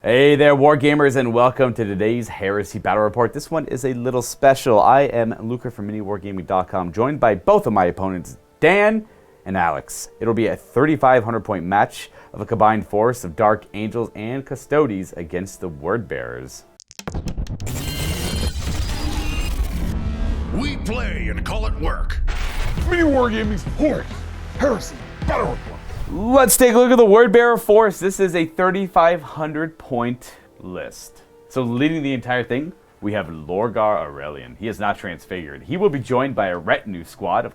Hey there, Wargamers, and welcome to today's Heresy Battle Report. This one is a little special. I am Luka from MiniWarGaming.com, joined by both of my opponents, Dan and Alex. It'll be a 3,500 point match of a combined force of Dark Angels and Custodes against the Word Bearers. We play and call it work. MiniWarGaming's Horus, Heresy Battle Report. Let's take a look at the Word Bearer force. This is a 3,500 point list. So leading the entire thing, we have Lorgar Aurelian. He is not transfigured. He will be joined by a retinue squad of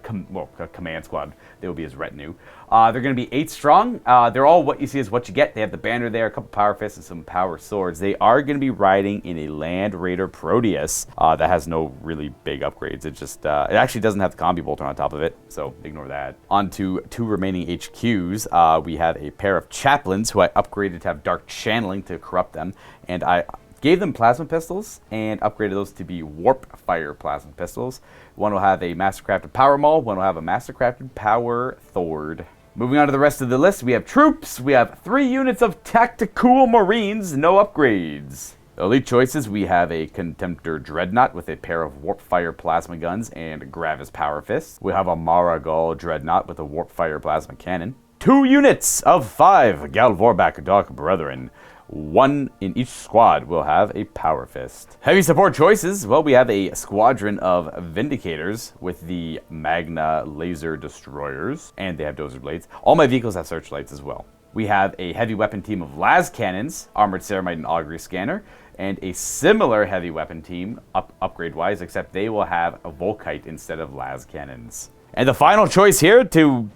a command squad. They will be his retinue. They're going to be 8 strong. They're all what you see is what you get. They have the banner there, a couple power fists, and some power swords. They are going to be riding in a Land Raider Proteus that has no really big upgrades. It just it actually doesn't have the combi bolter on top of it, so ignore that. On to 2 remaining HQs. We have a pair of chaplains who I upgraded to have dark channeling to corrupt them, and I gave them plasma pistols and upgraded those to be warp fire plasma pistols. One will have a mastercrafted power maul, one will have a mastercrafted power thord. Moving on to the rest of the list, we have troops. We have 3 units of tactical marines, no upgrades. Elite choices, we have a Contemptor Dreadnought with a pair of warp fire plasma guns and Gravis power fists. We have a Maragal Dreadnought with a warp fire plasma cannon. 2 units of 5 Galvorback Dark Brethren. 1 in each squad will have a power fist. Heavy support choices, well, we have a squadron of Vindicators with the Magna laser destroyers, and they have dozer blades. All my vehicles have searchlights as well. We have a heavy weapon team of las cannons, armored ceramite and augury scanner, and a similar heavy weapon team upgrade wise, except they will have a Volkite instead of las cannons. And the final choice here to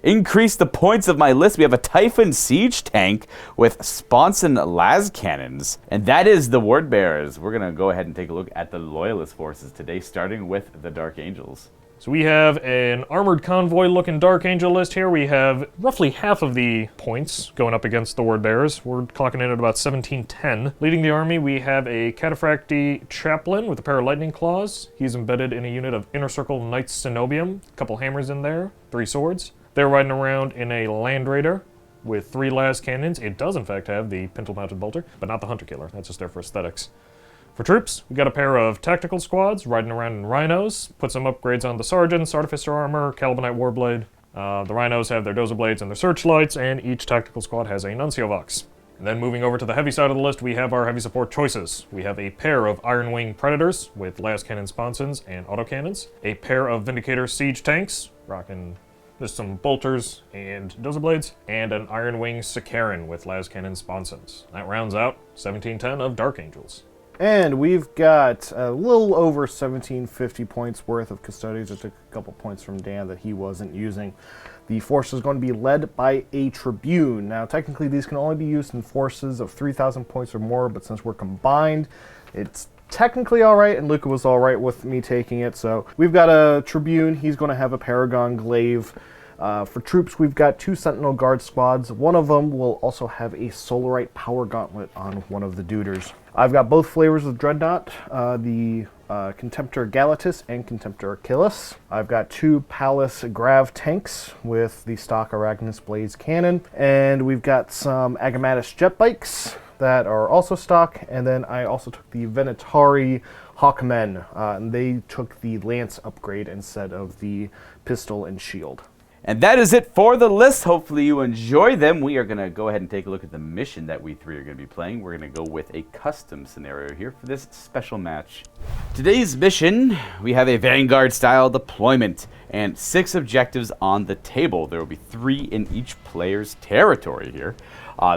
increase the points of my list, we have a Typhon siege tank with sponson las cannons, and that is the Word Bearers. We're gonna go ahead and take a look at the Loyalist forces today, starting with the Dark Angels. So we have an armored convoy looking Dark Angel list here. We have roughly half of the points going up against the Word Bearers. We're clocking in at about 1710. Leading the army, we have a Cataphracti Chaplain with a pair of lightning claws. He's embedded in a unit of Inner Circle Knights Cenobium. A couple hammers in there, 3 swords. They're riding around in a Land Raider with 3 las cannons. It does in fact have the pintle-mounted bolter, but not the Hunter Killer. That's just there for aesthetics. For troops, we got a pair of tactical squads riding around in rhinos. Put some upgrades on the sergeants, artificer armor, Calibanite warblade. The rhinos have their dozer blades and their searchlights, and each tactical squad has a Nuncio Vox. And then moving over to the heavy side of the list, we have our heavy support choices. We have a pair of Iron Wing Predators with las cannon sponsons and autocannons. A pair of Vindicator siege tanks, rocking just some bolters and dozer blades, and an Iron Wing Sicaran with las cannon sponsons. That rounds out 1710 of Dark Angels. And we've got a little over 1,750 points worth of Custodes. I took a couple points from Dan that he wasn't using. The force is going to be led by a Tribune. Now, technically, these can only be used in forces of 3,000 points or more, but since we're combined, it's technically all right, and Luka was all right with me taking it. So we've got a Tribune. He's going to have a Paragon Glaive. For troops, we've got 2 Sentinel Guard squads. One of them will also have a Solarite Power Gauntlet on one of the Duders. I've got both flavors of Dreadnought, the Contemptor Galatus and Contemptor Achilles. I've got 2 Pallas Grav tanks with the stock Arachnus Blaze Cannon. And we've got some Agamatus jet bikes that are also stock. And then I also took the Venatari Hawkmen. And they took the Lance upgrade instead of the pistol and shield. And that is it for the list. Hopefully you enjoy them. We are going to go ahead and take a look at the mission that we 3 are going to be playing. We're going to go with a custom scenario here for this special match. Today's mission, we have a Vanguard-style deployment and 6 objectives on the table. There will be 3 in each player's territory here.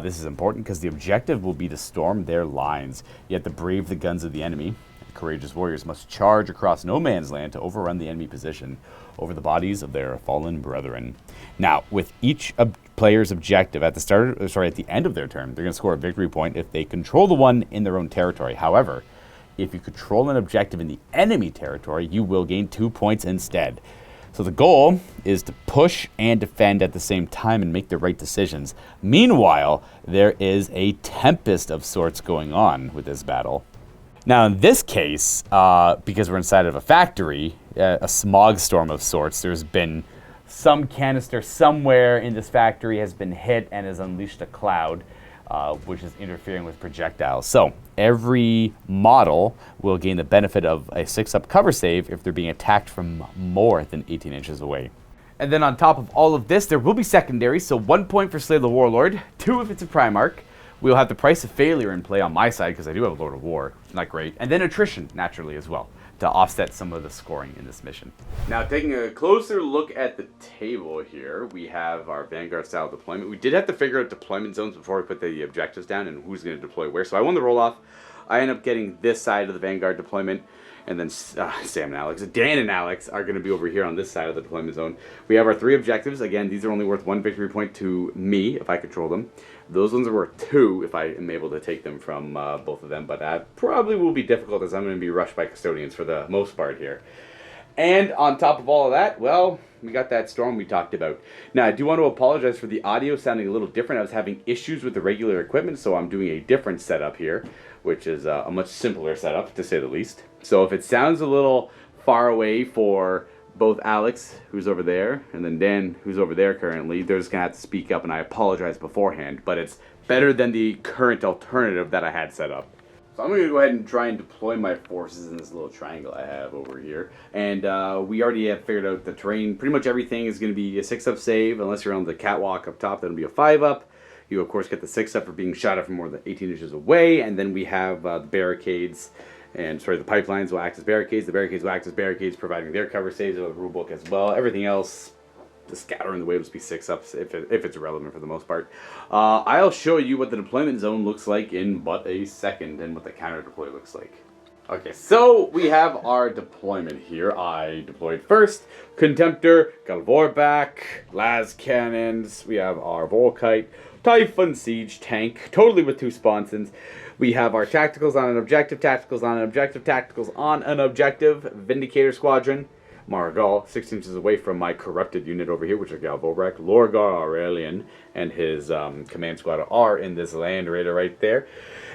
This is important because the objective will be to storm their lines. You have to brave the guns of the enemy. Courageous warriors must charge across no man's land to overrun the enemy position over the bodies of their fallen brethren. Now, with each player's objective at the end of their turn, they're going to score a victory point if they control the one in their own territory. However, if you control an objective in the enemy territory, you will gain 2 points instead. So the goal is to push and defend at the same time and make the right decisions. Meanwhile, there is a tempest of sorts going on with this battle. Now, in this case, because we're inside of a factory, a smog storm of sorts, there's been some canister somewhere in this factory has been hit and has unleashed a cloud. which is interfering with projectiles. So every model will gain the benefit of a 6-up cover save if they're being attacked from more than 18 inches away. And then on top of all of this, there will be secondaries, so 1 point for Slay the Warlord, 2 if it's a Primarch. We'll have the Price of Failure in play on my side, because I do have a Lord of War. Not great. And then attrition, naturally, as well, to offset some of the scoring in this mission. Now, taking a closer look at the table here, we have our Vanguard-style deployment. We did have to figure out deployment zones before we put the objectives down and who's going to deploy where. So I won the roll-off. I end up getting this side of the Vanguard deployment. And then Sam and Alex, Dan and Alex are going to be over here on this side of the deployment zone. We have our 3 objectives. Again, these are only worth 1 victory point to me if I control them. Those ones are worth 2 if I am able to take them from both of them. But that probably will be difficult as I'm going to be rushed by custodians for the most part here. And on top of all of that, well, we got that storm we talked about. Now, I do want to apologize for the audio sounding a little different. I was having issues with the regular equipment, so I'm doing a different setup here, which is a much simpler setup, to say the least. So if it sounds a little far away for both Alex, who's over there, and then Dan, who's over there currently, they're just going to have to speak up, and I apologize beforehand. But it's better than the current alternative that I had set up. So I'm going to go ahead and try and deploy my forces in this little triangle I have over here. And we already have figured out the terrain. Pretty much everything is going to be a 6-up save, unless you're on the catwalk up top, that'll be a 5-up. You, of course, get the 6-up for being shot at from more than 18 inches away. And then we have the barricades. And, sorry, the pipelines will act as barricades. The barricades will act as barricades, providing their cover saves of the rulebook as well. Everything else, the scattering the waves, be 6-ups if it's relevant for the most part. I'll show you what the deployment zone looks like in but a second and what the counter deploy looks like. Okay, so we have our deployment here. I deployed first. Contemptor, got Vorback, Las Cannons. We have our Volkite, Typhon Siege tank, totally with 2 sponsons. We have our tacticals on an objective, tacticals on an objective, tacticals on an objective, Vindicator Squadron, Margal, 6 inches away from my corrupted unit over here, which are Galvorek, Lorgar Aurelian, and his command squad are in this Land Raider right there.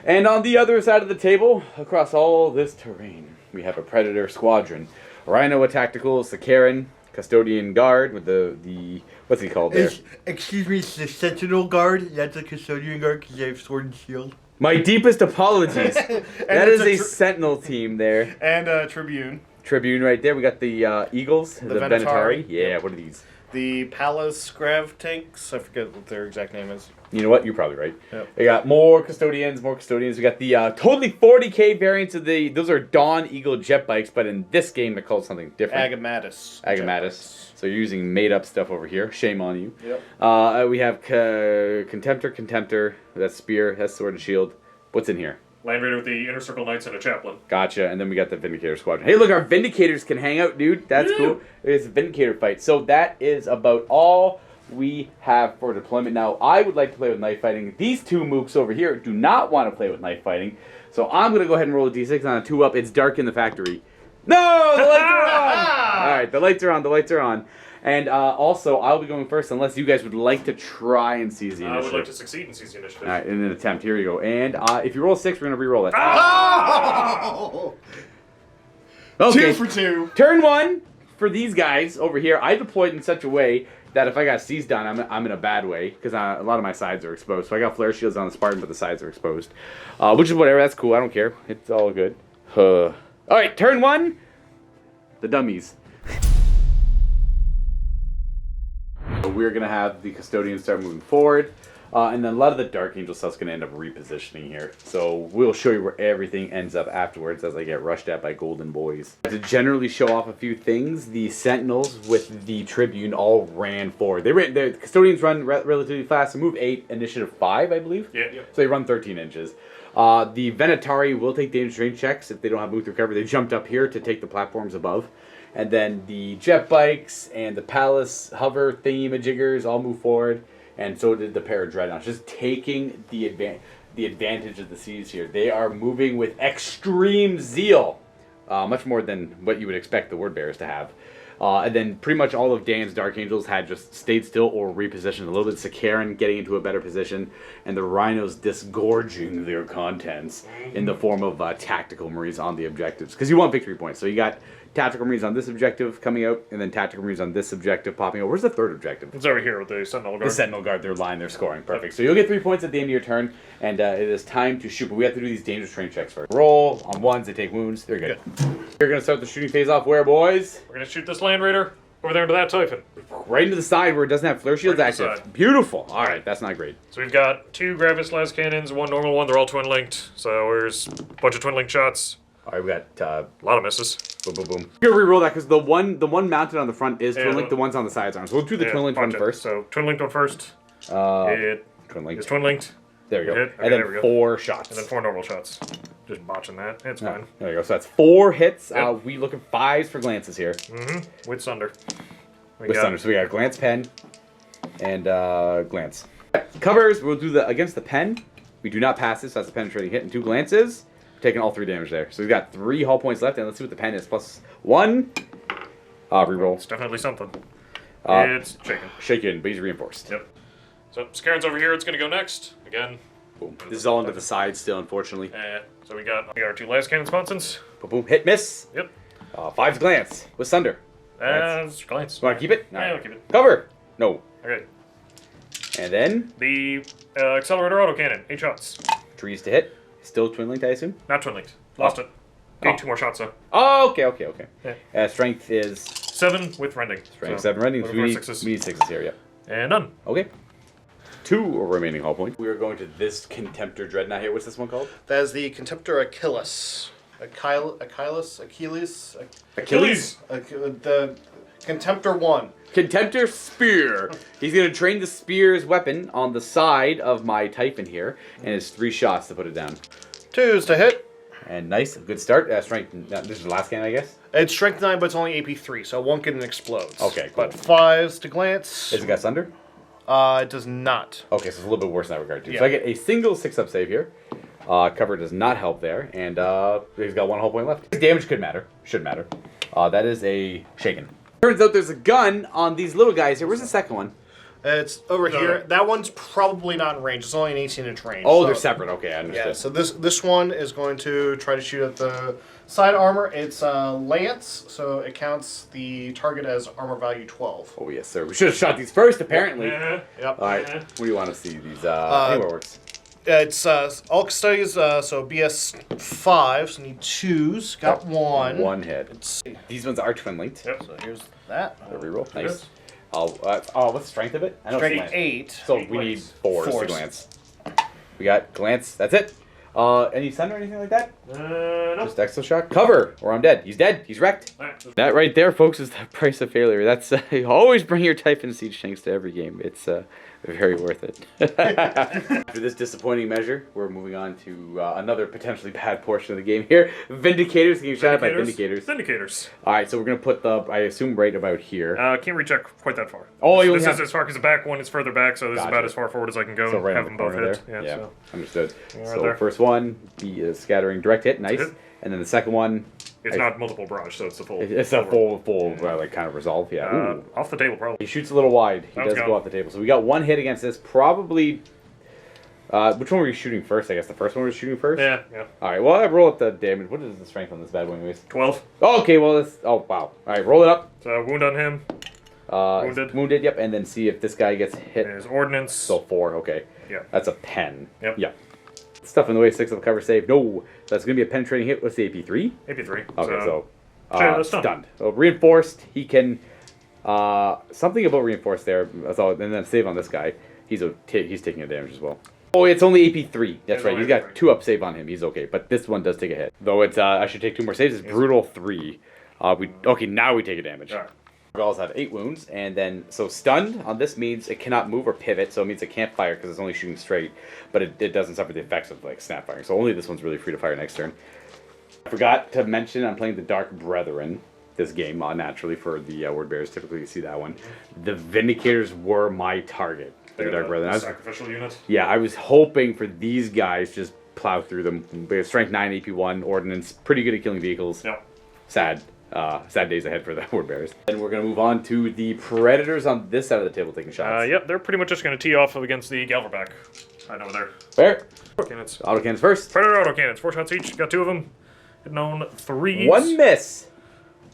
And on the other side of the table, across all this terrain, we have a Predator Squadron, Rhino Tacticals, Sakaran, Custodian Guard with the what's he called there? Excuse me, it's the Sentinel Guard. That's a Custodian Guard because they have sword and shield. My deepest apologies. That is a Sentinel team there. And Tribune. Tribune right there. We got the Eagles, the Venatari. Yeah, Yep. what are these? The Palace Grav tanks. I forget what their exact name is. You know what? You're probably right. Yep. We got more custodians, We got the totally 40k variants of those are Dawn Eagle jet bikes, but in this game they're called something different. Agamatus. So you're using made up stuff over here. Shame on you. Yep. We have Contemptor. That's Spear. That's Sword and Shield. What's in here? Land Raider with the Inner Circle Knights and a Chaplain. Gotcha. And then we got the Vindicator Squadron. Hey, look, our Vindicators can hang out, dude. That's cool. It's a Vindicator fight. So that is about all we have for deployment. Now, I would like to play with knife fighting. These 2 mooks over here do not want to play with knife fighting. So I'm going to go ahead and roll a d6 on a 2-up. It's dark in the factory. No! The lights are on! All right, the lights are on. And also, I'll be going first unless you guys would like to try and seize the initiative. I would like to succeed and seize the initiative. All right, in an attempt. Here you go. And if you roll a 6, we're going to re-roll it. Oh! Okay. 2 for 2. Turn 1 for these guys over here. I deployed in such a way that if I got seized on, I'm in a bad way because a lot of my sides are exposed. So I got flare shields on the Spartan, but the sides are exposed. Which is whatever. That's cool. I don't care. It's all good. All right, turn 1. The dummies. We're going to have the Custodians start moving forward. And then a lot of the Dark Angel stuff's going to end up repositioning here. So we'll show you where everything ends up afterwards as I get rushed at by Golden Boys. To generally show off a few things, the Sentinels with the Tribune all ran forward. The Custodians run relatively fast. So move 8, initiative 5, I believe. Yeah. So they run 13 inches. The Venatari will take dangerous range checks if they don't have move through cover. They jumped up here to take the platforms above. And then the jet bikes and the palace hover thingy-majiggers all move forward. And so did the pair of dreadnoughts. Just taking the advantage of the siege here. They are moving with extreme zeal. Much more than what you would expect the Word Bearers to have. And then pretty much all of Dan's Dark Angels had just stayed still or repositioned a little bit. Sakaran getting into a better position, and the Rhinos disgorging their contents in the form of tactical Marines on the objectives. Because you want victory points. So you got tactical Marines on this objective coming out, and then tactical Marines on this objective popping out. Where's the third objective? It's over here with the Sentinel Guard. The Sentinel Guard, their line, they're scoring. Perfect. So you'll get 3 points at the end of your turn, and it is time to shoot. But we have to do these dangerous terrain checks first. Roll on ones, they take wounds. They're good. You're going to start the shooting phase off where, boys? We're going to shoot this Land Raider over there into that Typhon. Right into the side where it doesn't have flare shields Right to the active. side. Beautiful. All right, that's not great. So we've got 2 Gravis las cannons, 1 normal one. They're all twin-linked. So there's a bunch of twin-linked shots. All right, we got A lot of misses. boom, boom, boom. You're gonna re-roll that because the one mounted on the front is twin link. the- The ones on the sides aren't. So we'll do the twin link one bunch first. So twin-linked one first. It Twin link. is twin-linked. There you go. Hit. Okay, And then there we go. 4 shots. And then 4 normal shots. Just botching that. It's fine. There you go. So that's 4 hits. Yep. We looking 5s for glances here. With Sunder. With thunder. So we got glance, pen, and glance. Covers. We'll do the against the pen. We do not pass this. So that's a penetrating hit and 2 glances. We're taking all 3 damage there. So we've got 3 hull points left, and let's see what the pen is. +1. Reroll. It's definitely something. Uh, It's shaken. Shaken, but he's reinforced. Yep. So Scaren's over here. It's going to go next. Again. Boom. This is all into the side still, unfortunately. So we got our 2 last cannon sponsons. Boom, boom. Hit, miss. Yep. 5's glance with Sunder. Glance. Glance. You want to keep it? Yeah, I'll keep it. Cover. No. Okay. And then The Accelerator autocannon. 8 shots. trees to hit. Still twin linked, I assume. Not twin linked. Lost it. Gained 2 more shots though. Oh, okay. Yeah. Strength is 7 with rending. strength So, 7 rending. looking We for need, 6s. we need 6s here. Yep. And none. Okay. 2 remaining hull points. We are going to this Contemptor Dreadnought here. What's this one called? That is the Contemptor Achilles. Achilles? The Contemptor 1. Contemptor Spear. He's going to train the Spear's weapon on the side of my Typhon here, and it's 3 shots to put it down. 2s to hit. And nice, good start. Strength. This is the last cannon, I guess. It's strength 9, but it's only AP 3, so 1 can explode. Okay, cool. But 5s to glance. Is it got Sunder? It does not. Okay, so it's a little bit worse in that regard too. Yeah. So I get a single 6-up save here. Cover does not help there, and he's got 1 hull point left. Damage could matter, should matter. That is a shaken. Turns out there's a gun on these little guys here. Where's the second one? It's over here. That one's probably not in range. It's only an 18-inch range. Oh, so- they're separate. Okay, I understood. Yeah, so this one is going to try to shoot at the side armor. It's Lance, so it counts the target as armor value 12. Oh yes, sir. We should have shot these first, apparently. Yeah. Yep. All right. What do you want to see? These anywhere works. It's all Custodes, so BS 5, so need 2s. Got 1. 1 hit. Let's see. These ones are twin linked. Yep. So here's that. A reroll. Nice. Yes. What's the strength of it? I know it's Strength glance. 8. So 8 we need glance. 4s to 4s. glance. We got glance. That's it. Any Sunder or anything like that? No. Just exo shot. Cover, or I'm dead. He's dead. He's wrecked. Alright. That right there, folks, is the price of failure. That's always bring your Typhon Siege tanks to every game. It's very worth it. After this disappointing measure, we're moving on to another potentially bad portion of the game here. Vindicators getting shot at by Vindicators. Vindicators. All right, so we're gonna put the, I assume, right about here. Can't reach out quite that far. Oh, you this only is have- as far because the back one is further back, so this Gotcha. is about as far forward as I can go So and right have on them the both corner hit. there. Yeah. Yeah, So. understood. right So there. first one, the scattering direct hit, nice, hit. and then the second one, It's not multiple barrage, so it's the full. it's a full like kind of resolve. Yeah. Ooh. Off the table, probably. He shoots a little wide. He Let's does go. go off the table. So we got 1 hit against this. Probably. Which one were you shooting first? I guess the first one was shooting first. Yeah, yeah. All right. Well, I roll up the damage. What is the strength on this bad boy, anyways? 12. Oh, okay. Well, this. Oh, wow. All right. Roll it up. So wound on him. Wounded. Wounded. Yep. And then see if this guy gets hit. His ordnance. So 4. Okay. Yeah. That's a pen. Yep. Yeah. Stuff in the way. 6 of cover save. No. That's gonna be a penetrating hit. What's the AP 3? AP3. Okay. So. stunned. Stunned. So reinforced. He can. Something about reinforced there. So, and then save on this guy. He's taking a damage as well. Oh, it's only AP3. That's It's right. only He's got AP3. 2 up save on him. He's okay. But this one does take a hit. Though it's I should take 2 more saves. It's brutal 3. Now we take a damage. Alright. Galls have 8 wounds, and then so stunned on this means it cannot move or pivot, so it means it can't fire because it's only shooting straight, but it doesn't suffer the effects of like snap firing. So only this one's really free to fire next turn. I forgot to mention I'm playing the Dark Brethren this game naturally for the Word Bearers. Typically you see that one. The Vindicators were my target. The Dark Brethren. Sacrificial unit. Yeah, I was hoping for these guys to just plow through them. Strength 9, AP 1, ordnance, pretty good at killing vehicles. Yep. Sad. Sad days ahead for the Word Bearers. And we're going to move on to the Predators on this side of the table taking shots. Yep, they're pretty much just going to tee off against the Galverback. Right over there. Fair. Cannons. Autocannons first. Predator autocannons. 4 shots each. Got 2 of them. Hitting on 3s. 1 miss.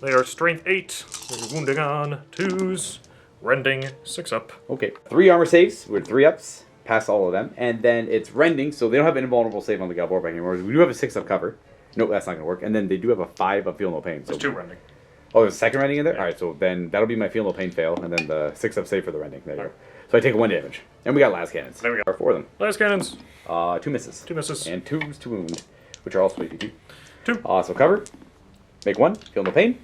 They are strength 8. They're wounding on 2s. Rending 6 up. Okay. 3 armor saves. We're 3 ups. Pass all of them. And then it's rending, so they don't have an invulnerable save on the Galvorback anymore. We do have a 6 up cover. Nope, that's not going to work. And then they do have a 5 up feel no pain. So There's 2 rending. Oh, there's a second rending in there? Yeah. Alright, so then that'll be my feel no pain fail, and then the 6 up save for the rending. There you go. So I take 1 damage. And we got las cannons. There we go. There are 4 of them. Last cannons. 2 misses. 2 misses. And 2s to wound, which are also AP2. 2. So cover. Make 1. Feel no pain.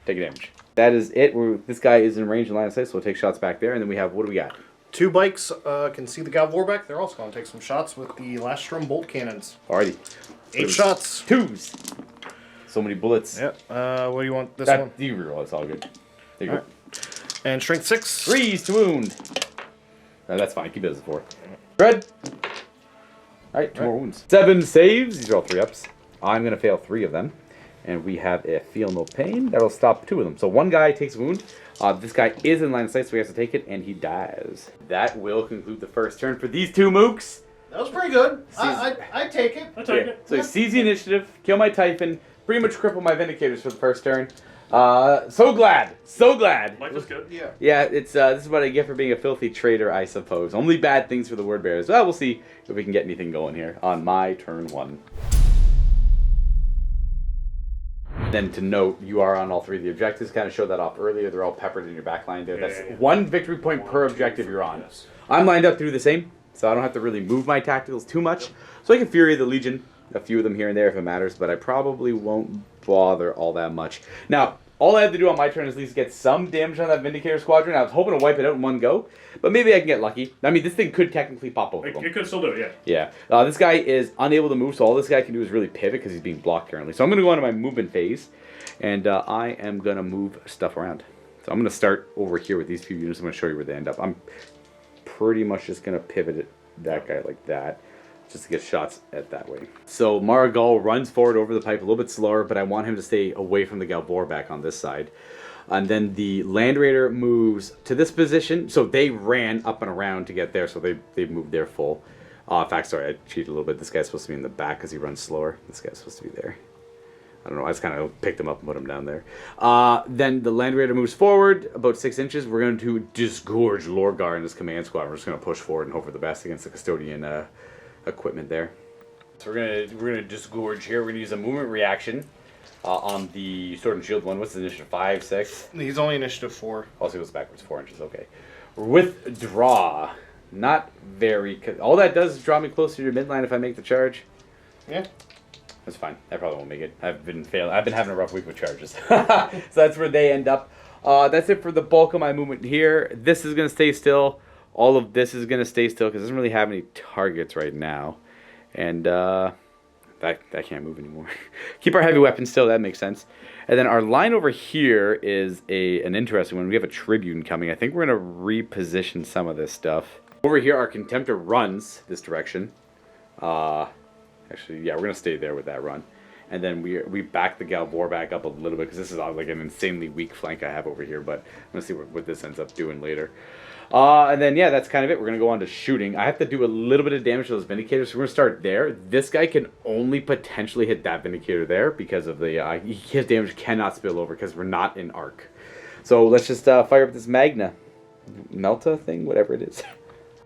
Take a damage. That is it. This guy is in range and line of sight, so we'll take shots back there. And then we have, what do we got? 2 bikes can see the Galvorback. They're also going to take some shots with the Lastrum bolt cannons. Alrighty. 8 shots. 2s. So many bullets. Yep. What do you want? This one? You reroll. It's all good. There you go. And strength 6. 3s to wound. No, that's fine. Keep it as a 4. Red. Alright, 2 more wounds. 7 saves. These are all 3 ups. I'm going to fail 3 of them. And we have a feel no pain. That'll stop 2 of them. So 1 guy takes a wound. This guy is in line of sight, so he has to take it, and he dies. That will conclude the first turn for these 2 mooks. That was pretty good. I take it. I take it. So he sees the initiative, kill my Typhon, pretty much cripple my Vindicators for the first turn. So glad. So glad. Life is good. Yeah. Yeah, it's this is what I get for being a filthy traitor, I suppose. Only bad things for the Word Bearers. Well, we'll see if we can get anything going here on my turn 1. Then to note, you are on all 3 of the objectives. Kind of showed that off earlier. They're all peppered in your back line there. That's 1 victory point per objective you're on. I'm lined up to do the same, so I don't have to really move my tacticals too much. So I can Fury the Legion, a few of them here and there if it matters, but I probably won't bother all that much. Now, all I have to do on my turn is at least get some damage on that Vindicator Squadron. I was hoping to wipe it out in one go, but maybe I can get lucky. I mean, this thing could technically pop both of them. You could still do it, yeah. Yeah. This guy is unable to move, so all this guy can do is really pivot because he's being blocked currently. So I'm going to go into my movement phase, and I am going to move stuff around. So I'm going to start over here with these few units. I'm going to show you where they end up. I'm pretty much just going to pivot it, that guy like that, just to get shots at that way. So Marigal runs forward over the pipe a little bit slower, but I want him to stay away from the Galvorback on this side. And then the Land Raider moves to this position. So they ran up and around to get there, so they moved there full. In fact, sorry, I cheated a little bit. This guy's supposed to be in the back because he runs slower. This guy's supposed to be there. I don't know, I just kind of picked him up and put him down there. Then the Land Raider moves forward about 6 inches. We're going to disgorge Lorgar in his command squad. We're just going to push forward and hope for the best against the Custodian equipment there. So we're gonna disgorge here. We're gonna use a movement reaction on the Sword and Shield one. What's the initiative? 5, 6? He's only initiative 4. Also goes backwards 4 inches. Okay. Withdraw. Not very. All that does is draw me closer to midline if I make the charge. Yeah. That's fine. I probably won't make it. I've been having a rough week with charges. So that's where they end up. That's it for the bulk of my movement here. This is gonna stay still. All of this is going to stay still because it doesn't really have any targets right now. And that can't move anymore. Keep our heavy weapons still. That makes sense. And then our line over here is an interesting one. We have a Tribune coming. I think we're going to reposition some of this stuff. Over here, our Contemptor runs this direction. Actually, yeah, we're going to stay there with that run. And then we back the Galvorback up a little bit because this is like an insanely weak flank I have over here. But I'm going to see what this ends up doing later. And then, yeah, that's kind of it. We're going to go on to shooting. I have to do a little bit of damage to those Vindicators, so we're going to start there. This guy can only potentially hit that Vindicator there because of the... his damage cannot spill over because we're not in arc. So let's just fire up this Magna. Melta thing? Whatever it is.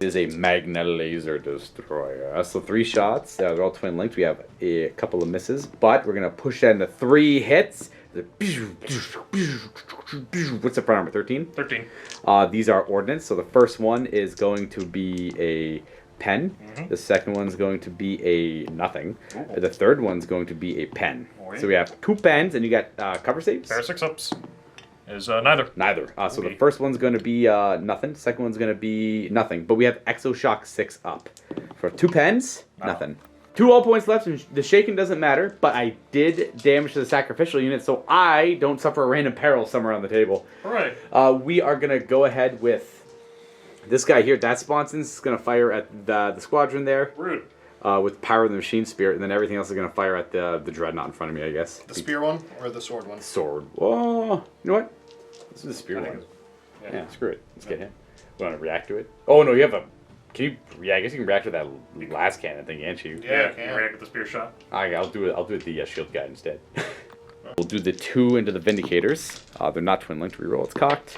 It is a Magna Laser Destroyer. So 3 shots. They're all twin linked. We have a couple of misses, but we're going to push that into 3 hits. What's the front armor? 13? 13. These are ordnance. So the first one is going to be a pen. Mm-hmm. The second one's going to be a nothing. Ooh. The third one's going to be a pen. Oh, so we have 2 pens, and you got cover saves? Pair of 6 ups. Is neither. Neither. So the first one's going to be nothing. The second one's going to be nothing. But we have Exoshock 6 up. For 2 pens, nothing. 2 all points left, and the shaken doesn't matter, but I did damage to the sacrificial unit, so I don't suffer a random peril somewhere on the table. All right. We are going to go ahead with this guy here. That Sponson's is going to fire at the squadron there. Rude. with Power of the Machine Spirit, and then everything else is going to fire at the Dreadnought in front of me, I guess. The spear one or the sword one? Sword. Oh, you know what? This is the spear one. Yeah, screw it. Let's get him. We want to react to it? Oh, no, you have a... Can you... Yeah, I guess you can react to that last cannon thing, can't you? Yeah, you react with the spear shot. I'll do it the shield guy instead. We'll do the 2 into the Vindicators. They're not twin linked. Reroll. It's cocked.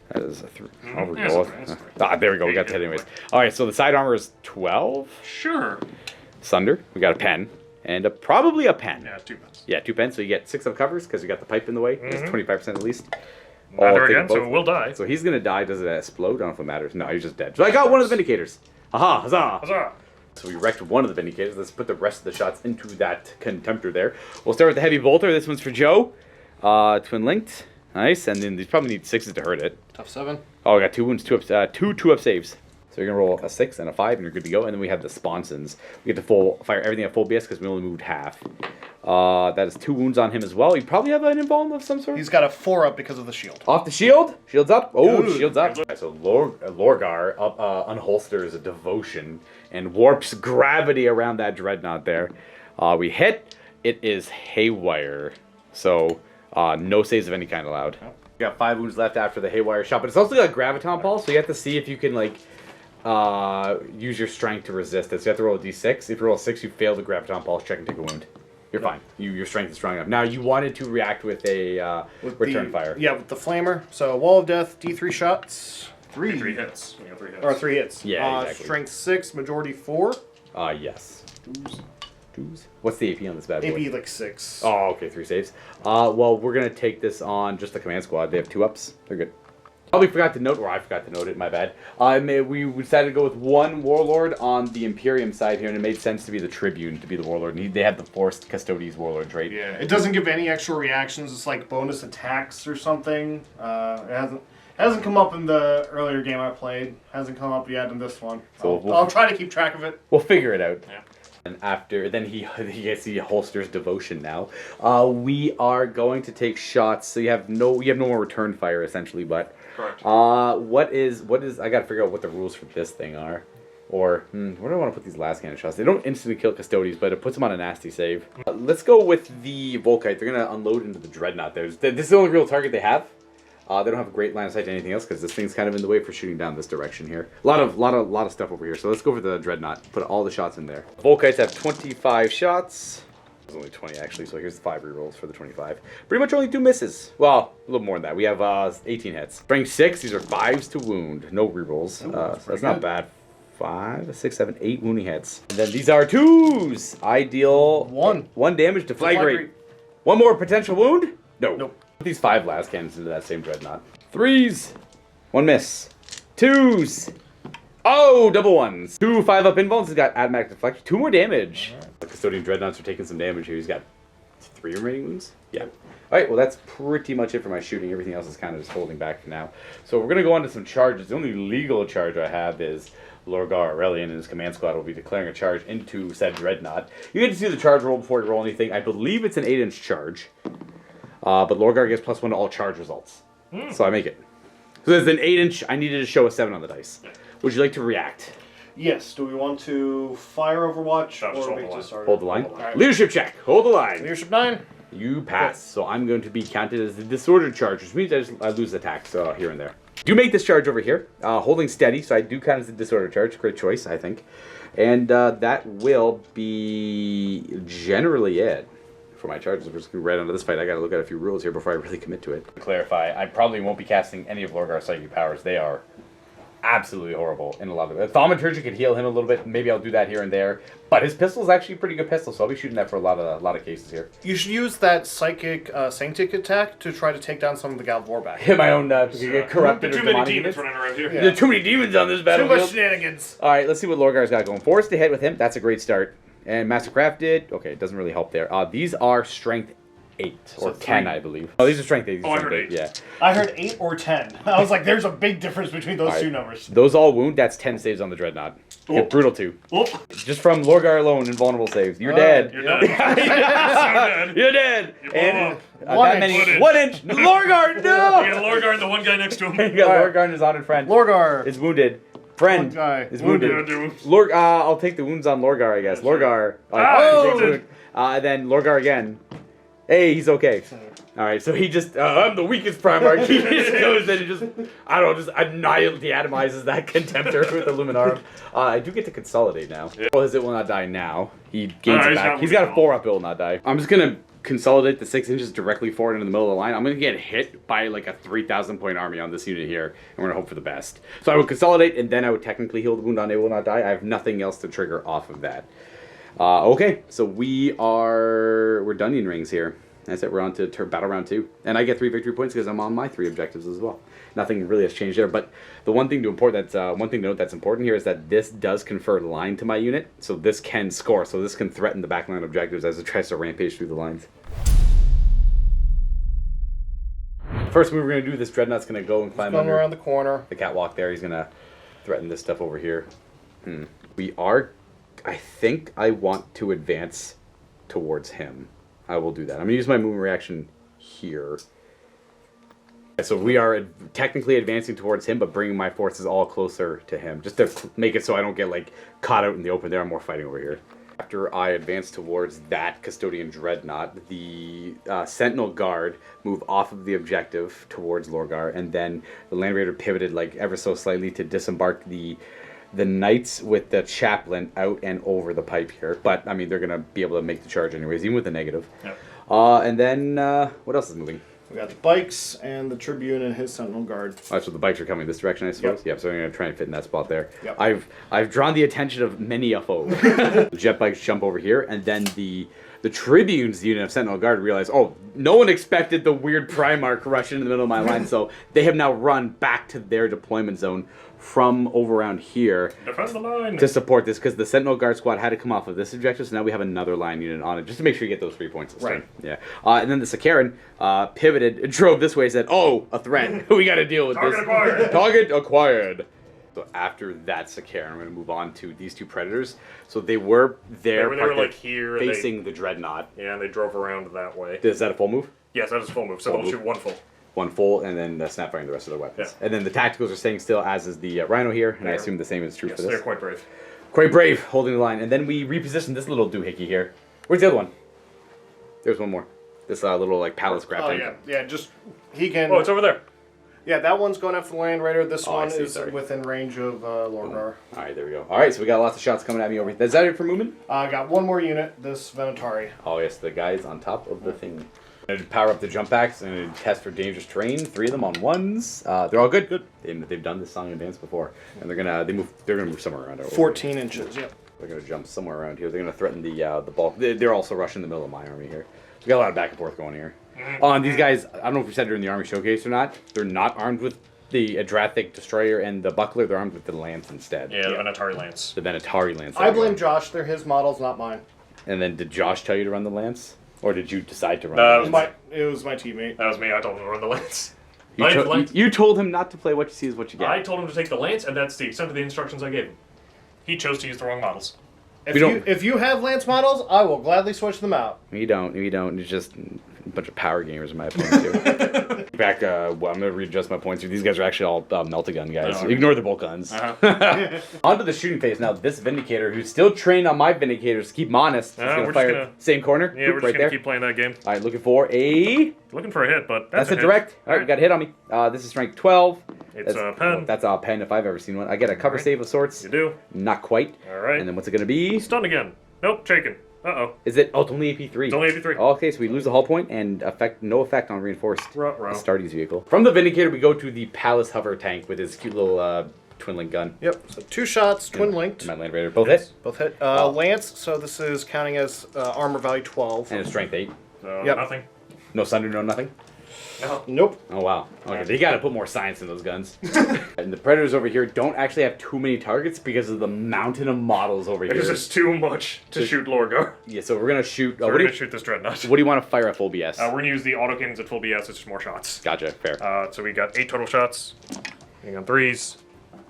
That is a 3. Oh, we go. There we go. We got the hit anyways. All right, so the side armor is 12. Sure. Sunder. We got a pen. And probably a pen. Yeah, 2 pens. Yeah, 2 pens. So you get 6 of covers because you got the pipe in the way. It's 25% at least. Not there again, so we'll die. So he's going to die. Does it explode? I don't know if it matters. No, he's just dead. So I got one of the Vindicators. Aha, huzzah. Huzzah. So we wrecked one of the Vindicators. Let's put the rest of the shots into that Contemptor there. We'll start with the Heavy Bolter. This one's for Joe. Twin linked. Nice. And then these probably need 6s to hurt it. Tough 7. Oh, we got 2 wounds, 2 up saves. So you're going to roll a 6 and a 5, and you're good to go. And then we have the Sponsons. We get to fire everything at full BS because we only moved half. That is 2 wounds on him as well. You probably have an embalm of some sort. He's got a 4 up because of the shield. Off the shield. Shield's up. Oh, Good. shield's up. So Lorgar unholsters a devotion and warps gravity around that dreadnought there. We hit. It is haywire. So no saves of any kind allowed. We got 5 wounds left after the haywire shot, but it's also got graviton pulse, so you have to see if you can like use your strength to resist it. So you have to roll a d6. If you roll a 6, you fail the graviton pulse check and take a wound. You're fine. Your strength is strong enough. Now, you wanted to react with a return fire. Yeah, with the flamer. So, Wall of Death, D3 shots. 3 hits. We got 3 hits. Or 3 hits. Yeah, exactly. Strength 6, majority 4. Yes. Twos. What's the AP on this bad boy? AP like 6. Oh, okay, 3 saves. Well, we're going to take this on just the command squad. They have 2 ups. They're good. Probably forgot to note, or I forgot to note it, my bad. We decided to go with 1 Warlord on the Imperium side here, and it made sense to be the Tribune, to be the Warlord. And they have the Forced Custodes Warlord trait. Yeah, it doesn't give any extra reactions. It's like bonus attacks or something. It hasn't come up in the earlier game I played. Hasn't come up yet in this one. So I'll try to keep track of it. We'll figure it out. Yeah. And after, then he gets the holster's devotion now. We are going to take shots. So you have no more return fire essentially, but Correct. what is I gotta figure out what the rules for this thing are. Or where do I want to put these last cannon shots? They don't instantly kill Custodes, but it puts them on a nasty save. Let's go with the Volkite. They're gonna unload into the Dreadnought. This is the only real target they have. They don't have a great line of sight to anything else because this thing's kind of in the way for shooting down this direction here. A lot of stuff over here. So let's go for the Dreadnought. Put all the shots in there. Volkites have 25 shots. There's only 20 actually, so here's the 5 rerolls for the 25. Pretty much only 2 misses. Well, a little more than that. We have 18 hits. Strength 6. These are 5s to wound. No rerolls. So that's not bad. 5, 6, 7, 8 wounding hits. And then these are 2s. I deal 1 damage to flag rate. 1 more potential wound? No. Nope. Put these 5 last cannons into that same Dreadnought. 3s. 1 miss. 2s. Oh, double 1s. 2 5-up invulns. He's got automatic deflection. 2 more damage. Right. The Custodian Dreadnoughts are taking some damage here. He's got 3 remaining wounds. Yeah. Alright, well that's pretty much it for my shooting. Everything else is kind of just holding back for now. So we're going to go on to some charges. The only legal charge I have is Lorgar Aurelian and his command squad will be declaring a charge into said Dreadnought. You get to see the charge roll before you roll anything. I believe it's an 8-inch charge. But Lorgar gets +1 to all charge results. So I make it. So there's an 8-inch. I needed to show a 7 on the dice. Would you like to react? Yes. Do we want to fire Overwatch just or hold wait the to start? Hold the line. Right. Leadership check. Hold the line. Leadership 9. You pass. So I'm going to be counted as the disordered charge, which means I lose attacks here and there. Do make this charge over here, holding steady. So I do count as the disordered charge. Great choice, I think. And that will be generally it for my charges. We're just going to right onto this fight. I got to look at a few rules here before I really commit to it. To clarify, I probably won't be casting any of Lorgar's psychic powers. They are absolutely horrible in a lot of it. Thaumaturgy could heal him a little bit. Maybe I'll do that here and there. But his pistol is actually a pretty good pistol, so I'll be shooting that for a lot of cases here. You should use that psychic Sanctic attack to try to take down some of the Galvorback. Hit my own get corrupted Too or many demonic demons units. running around here. Yeah. There are too many demons on this Too battlefield. much shenanigans. All right, let's see what Lorgar's got going. Force to hit with him. That's a great start. And Mastercrafted. Okay, it doesn't really help there. These are strength 8 or 10, I believe. Oh, these are strength 8. These are I strength heard 8. Yeah. I heard 8 or 10. I was like, there's a big difference between those two numbers. Those all wound. That's 10 saves on the Dreadnought. Oh. Yeah, brutal 2. Oh, Just from Lorgar alone, invulnerable saves. You're dead. you're done. So dead. You're dead. You And blow One that inch. many. 1 inch. Lorgar, You no. got Lorgar and the one guy next to him. You got Lorgar and his honored friend. Lorgar. Is wounded. Friend One guy. is wounded. Wounded. I'll take the wounds on Lorgar, I guess. Lorgar. And then Lorgar again. Hey, he's okay. Alright, so he just, I'm the weakest Primarch. He just goes in and just atomizes that Contemptor with the Luminarum. I do get to consolidate now. Yeah. Well, it will not die now. He gains it back. He's got a 4-up, it will not die. I'm just gonna consolidate the 6 inches directly forward into the middle of the line. I'm gonna get hit by like a 3,000 point army on this unit here, and we're gonna hope for the best. So I would consolidate, and then I would technically heal the wound on it will not die. I have nothing else to trigger off of that. Okay, so we're Dunyan rings here. That's it, we're on to battle round 2. And I get 3 victory points because I'm on my 3 objectives as well. Nothing really has changed there, but the one thing to note that's important here is that this does confer line to my unit, so this can score, so this can threaten the backline objectives as it tries to rampage through the lines. First move we're going to do, this Dreadnought's going to go and climb under around the corner. the catwalk there. He's going to threaten this stuff over here. I think I want to advance towards him. I will do that. I'm going to use my movement reaction here. So we are technically advancing towards him, but bringing my forces all closer to him. Just to make it so I don't get like caught out in the open there. I'm more fighting over here. After I advance towards that Custodian Dreadnought, the Sentinel Guard move off of the objective towards Lorgar, and then the Land Raider pivoted like ever so slightly to disembark the Knights with the Chaplain out and over the pipe here. But, I mean, they're going to be able to make the charge anyways, even with the negative. Yep. And then, what else is moving? We got the bikes and the Tribune and his Sentinel Guard. Oh, so the bikes are coming this direction, I suppose? Yep, so I'm going to try and fit in that spot there. Yep. I've drawn the attention of many a foe. The jet bikes jump over here, and then the Tribune's unit of Sentinel Guard realize, oh, no one expected the weird Primarch rush into the middle of my line, so they have now run back to their deployment zone from over around here to support this, because the Sentinel Guard squad had to come off of this objective, so now we have another line unit on it, just to make sure you get those 3 points this time. Yeah. And then the Sakaran pivoted and drove this way and said, oh, a threat. We got to deal with this. Acquired. Target acquired. So after that Sakaran, I'm going to move on to these 2 Predators. So they were there, they were like here, facing the Dreadnought. Yeah, and they drove around that way. Is that a full move? Yes, that is a full move, so they'll shoot 1 full. 1 full, and then snap firing the rest of their weapons. Yeah. And then the tacticals are staying still, as is the Rhino here, and I assume the same is true for this. They're quite brave. Quite brave, holding the line. And then we reposition this little doohickey here. Where's the other one? There's one more. This little, like, palace crab thing. Oh, yeah, just, he can... Oh, it's over there. Yeah, that one's going after the Land Raider. This one is within range of Lorgar. Alright, there we go. Alright, so we got lots of shots coming at me over here. Is that it for movement? I got 1 more unit, this Venatari. Oh, yes, the guys on top of the thing. I'm going to power up the jump packs and test for dangerous terrain. 3 of them on 1s. They're all good. Good. They've done this song in advance before, and they're gonna move somewhere around. 14 inches. Yep. They're gonna jump somewhere around here. They're gonna threaten the bulk. They're also rushing the middle of my army here. We got a lot of back and forth going here. And these guys, I don't know if we said during the army showcase or not. They're not armed with the Adrathic Destroyer and the Buckler. They're armed with the Lance instead. Yeah, the Venatari Lance. The Venatari Lance. I blame Josh. They're his models, not mine. And then did Josh tell you to run the Lance? Or did you decide to run the Lance? It was my teammate. That was me. I told him to run the Lance. You told him not to play what you see is what you get. I told him to take the Lance, and that's the extent of the instructions I gave him. He chose to use the wrong models. If you have Lance models, I will gladly switch them out. You don't. It's just a bunch of power gamers in my opinion, too. Back, I'm going to readjust my points here. These guys are actually all Meltagun guys. Oh, okay. Ignore the bolt guns. On to the shooting phase now. This Vindicator, who's still trained on my Vindicators, to keep him honest, is going to fire same corner. Yeah, we're just going to keep playing that game. All right, looking for a hit, but that's a direct. All right, we got a hit on me. This is strength 12. It's a pen. That's a pen if I've ever seen one. I get a cover save of sorts. You do. Not quite. All right. And then what's it going to be? Stun again. Nope, shaken. Uh-oh. Is it? Oh, it's only AP3. It's only AP3. Okay, so we lose the hull point and no effect on reinforced Stardy's vehicle. From the Vindicator, we go to the Palace Hover tank with his cute little twin link gun. Yep, so 2 shots, twin linked. My Land Raider. Both hit? Both hit. Lance, so this is counting as armor value 12. And a strength 8. So nothing. No sunder, no nothing? No. Nope. Oh, wow. Okay, they gotta put more science in those guns. And the Predators over here don't actually have too many targets because of the mountain of models over here. Because it's too much to shoot Lorgar. Yeah, so we're gonna shoot... we're gonna shoot this Dreadnought. What do you want to fire at full BS? We're gonna use the auto cannons at full BS, it's just more shots. Gotcha, fair. So we got 8 total shots. Hitting on 3s.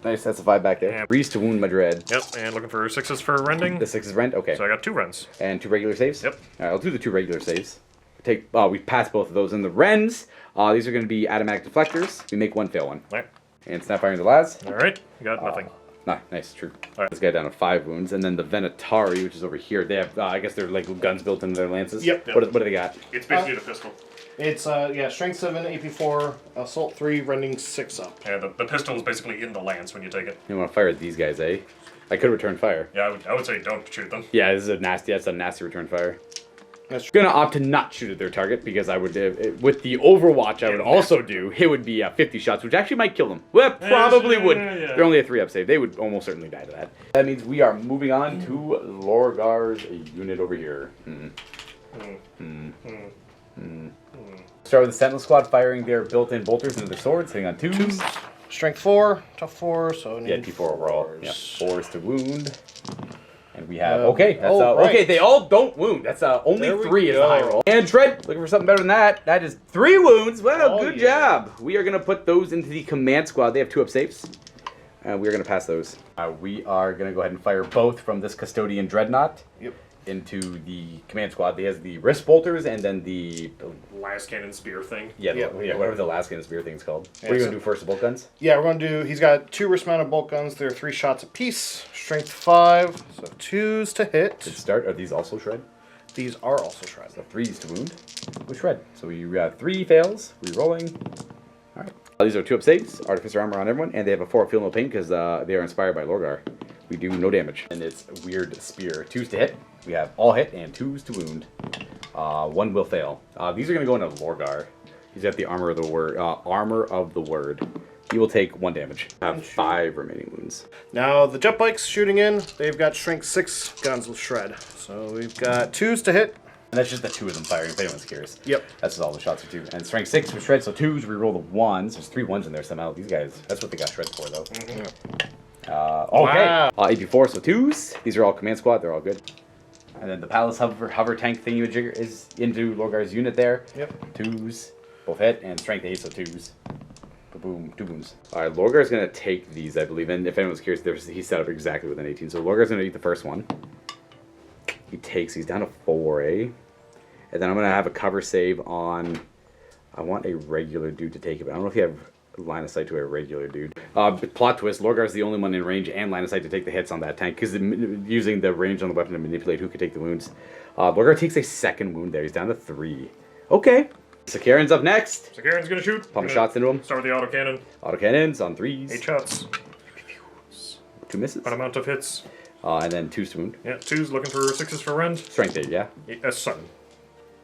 Nice, that's a 5 back there. And 3s to wound my dread. Yep, and looking for 6s for rending. The 6 is rend? Okay. So I got 2 rends. And 2 regular saves? Yep. Alright, I'll do the 2 regular saves. We pass both of those. And the rends, these are going to be automatic deflectors. We make 1 fail 1. Alright. And snap firing the las. Alright, you got nothing. Nice, true. Alright. This guy down to 5 wounds, and then the Venatari, which is over here. They have, I guess they're like guns built into their lances. Yep. What do they got? It's basically the pistol. It's strength 7, AP 4, assault 3, rending 6 up. Yeah, the pistol is basically in the lance when you take it. You want to fire at these guys, eh? I could return fire. Yeah, I would say don't shoot them. Yeah, this is a nasty. That's a nasty return fire. That's Gonna opt to not shoot at their target because I would, with the Overwatch, I would also do. It would be 50 shots, which actually might kill them. Well, probably would. Yeah. They're only a 3-up save. They would almost certainly die to that. That means we are moving on to Lorgar's unit over here. Start with the Sentinel Squad firing their built-in bolters into their swords, hitting on 2s. Strength 4, tough 4, so Yeah, need T4 overall. 4s. Yeah, 4s to wound. And we have, Right. okay, they all don't wound. That's only There we 3 is the high go. roll. And Shred, looking for something better than that. That is 3 wounds. Well, Oh, good yeah. job. We are going to put those into the command squad. They have 2-up saves. And we are going to pass those. We are going to go ahead and fire both from this Custodian Dreadnought Yep. into the command squad. He has the wrist bolters and then the Last cannon spear thing. whatever the last cannon spear thing's called. Yeah, what are you so- going to do first, the bolt guns? Yeah, we're going to do, he's got 2 wrist-mounted bolt guns. They're 3 shots apiece. Strength 5, so 2s to hit. To start, are these also Shred? These are also shredded. So 3s to wound with Shred. So we got 3 fails, re-rolling. Alright. These are 2-up saves, Artificer Armor on everyone, and they have a 4 Feel No Pain because they are inspired by Lorgar. We do no damage. And it's Weird Spear. 2s to hit. We have all hit and 2s to wound. 1 will fail. These are going to go into Lorgar. He's got the Armor of the Word. Armor of the Word. He will take 1 damage. Have 5 remaining wounds. Now, the jet bikes shooting in, they've got strength 6 guns with shred. So we've got 2s to hit. And that's just the 2 of them firing, if anyone's curious. Yep. That's just all the shots are 2. And strength 6 with Shred, so 2s, reroll the 1s. There's 3 1s in there somehow. These guys, that's what they got Shred for, though. Okay. Wow. AP4, so 2s. These are all command squad, they're all good. And then the Palace hover tank thingy is into Lorgar's unit there. Yep. 2s, both hit, and strength 8, so 2s. Boom, 2 wounds. Alright, Lorgar's gonna take these, I believe, and if anyone's curious, he's set up exactly with an 18. So Lorgar's gonna eat the first one. He's down to 4, eh? And then I'm gonna have a cover save on, I want a regular dude to take it, but I don't know if you have line of sight to a regular dude. Plot twist, Lorgar's the only one in range and line of sight to take the hits on that tank, because using the range on the weapon to manipulate who could take the wounds. Lorgar takes a 2nd wound there. He's down to 3. Okay. Sakaran's up next. Sakaran's gonna shoot. Pump shots into him. Start with the autocannon. Autocannons on 3s. 8 shots. 2 misses. An amount of hits. And then 2s to wound. Yeah, 2s looking for 6s for rend. Strength 8, yeah. 7.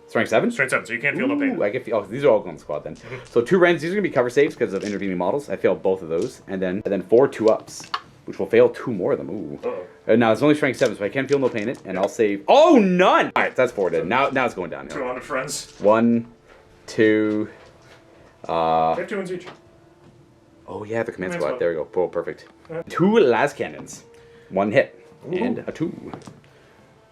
Strength 7? Strength 7, so you can't feel no pain. Ooh, I can feel, oh, these are all gun squad then. So 2 rends, these are going to be cover saves because of intervening models. I failed both of those. And then 4 2-ups, which will fail 2 more of them. Ooh. Uh-oh. Now it's only strength 7, so I can't feel no pain it. And I'll save. Oh, none! Alright, that's 4 dead. Now it's going down. 200 friends. 1, 2. They have 2 wounds each. Oh, yeah, the command Command squad. squad. There we go. Oh, perfect. 2 las cannons. 1 hit. And a 2.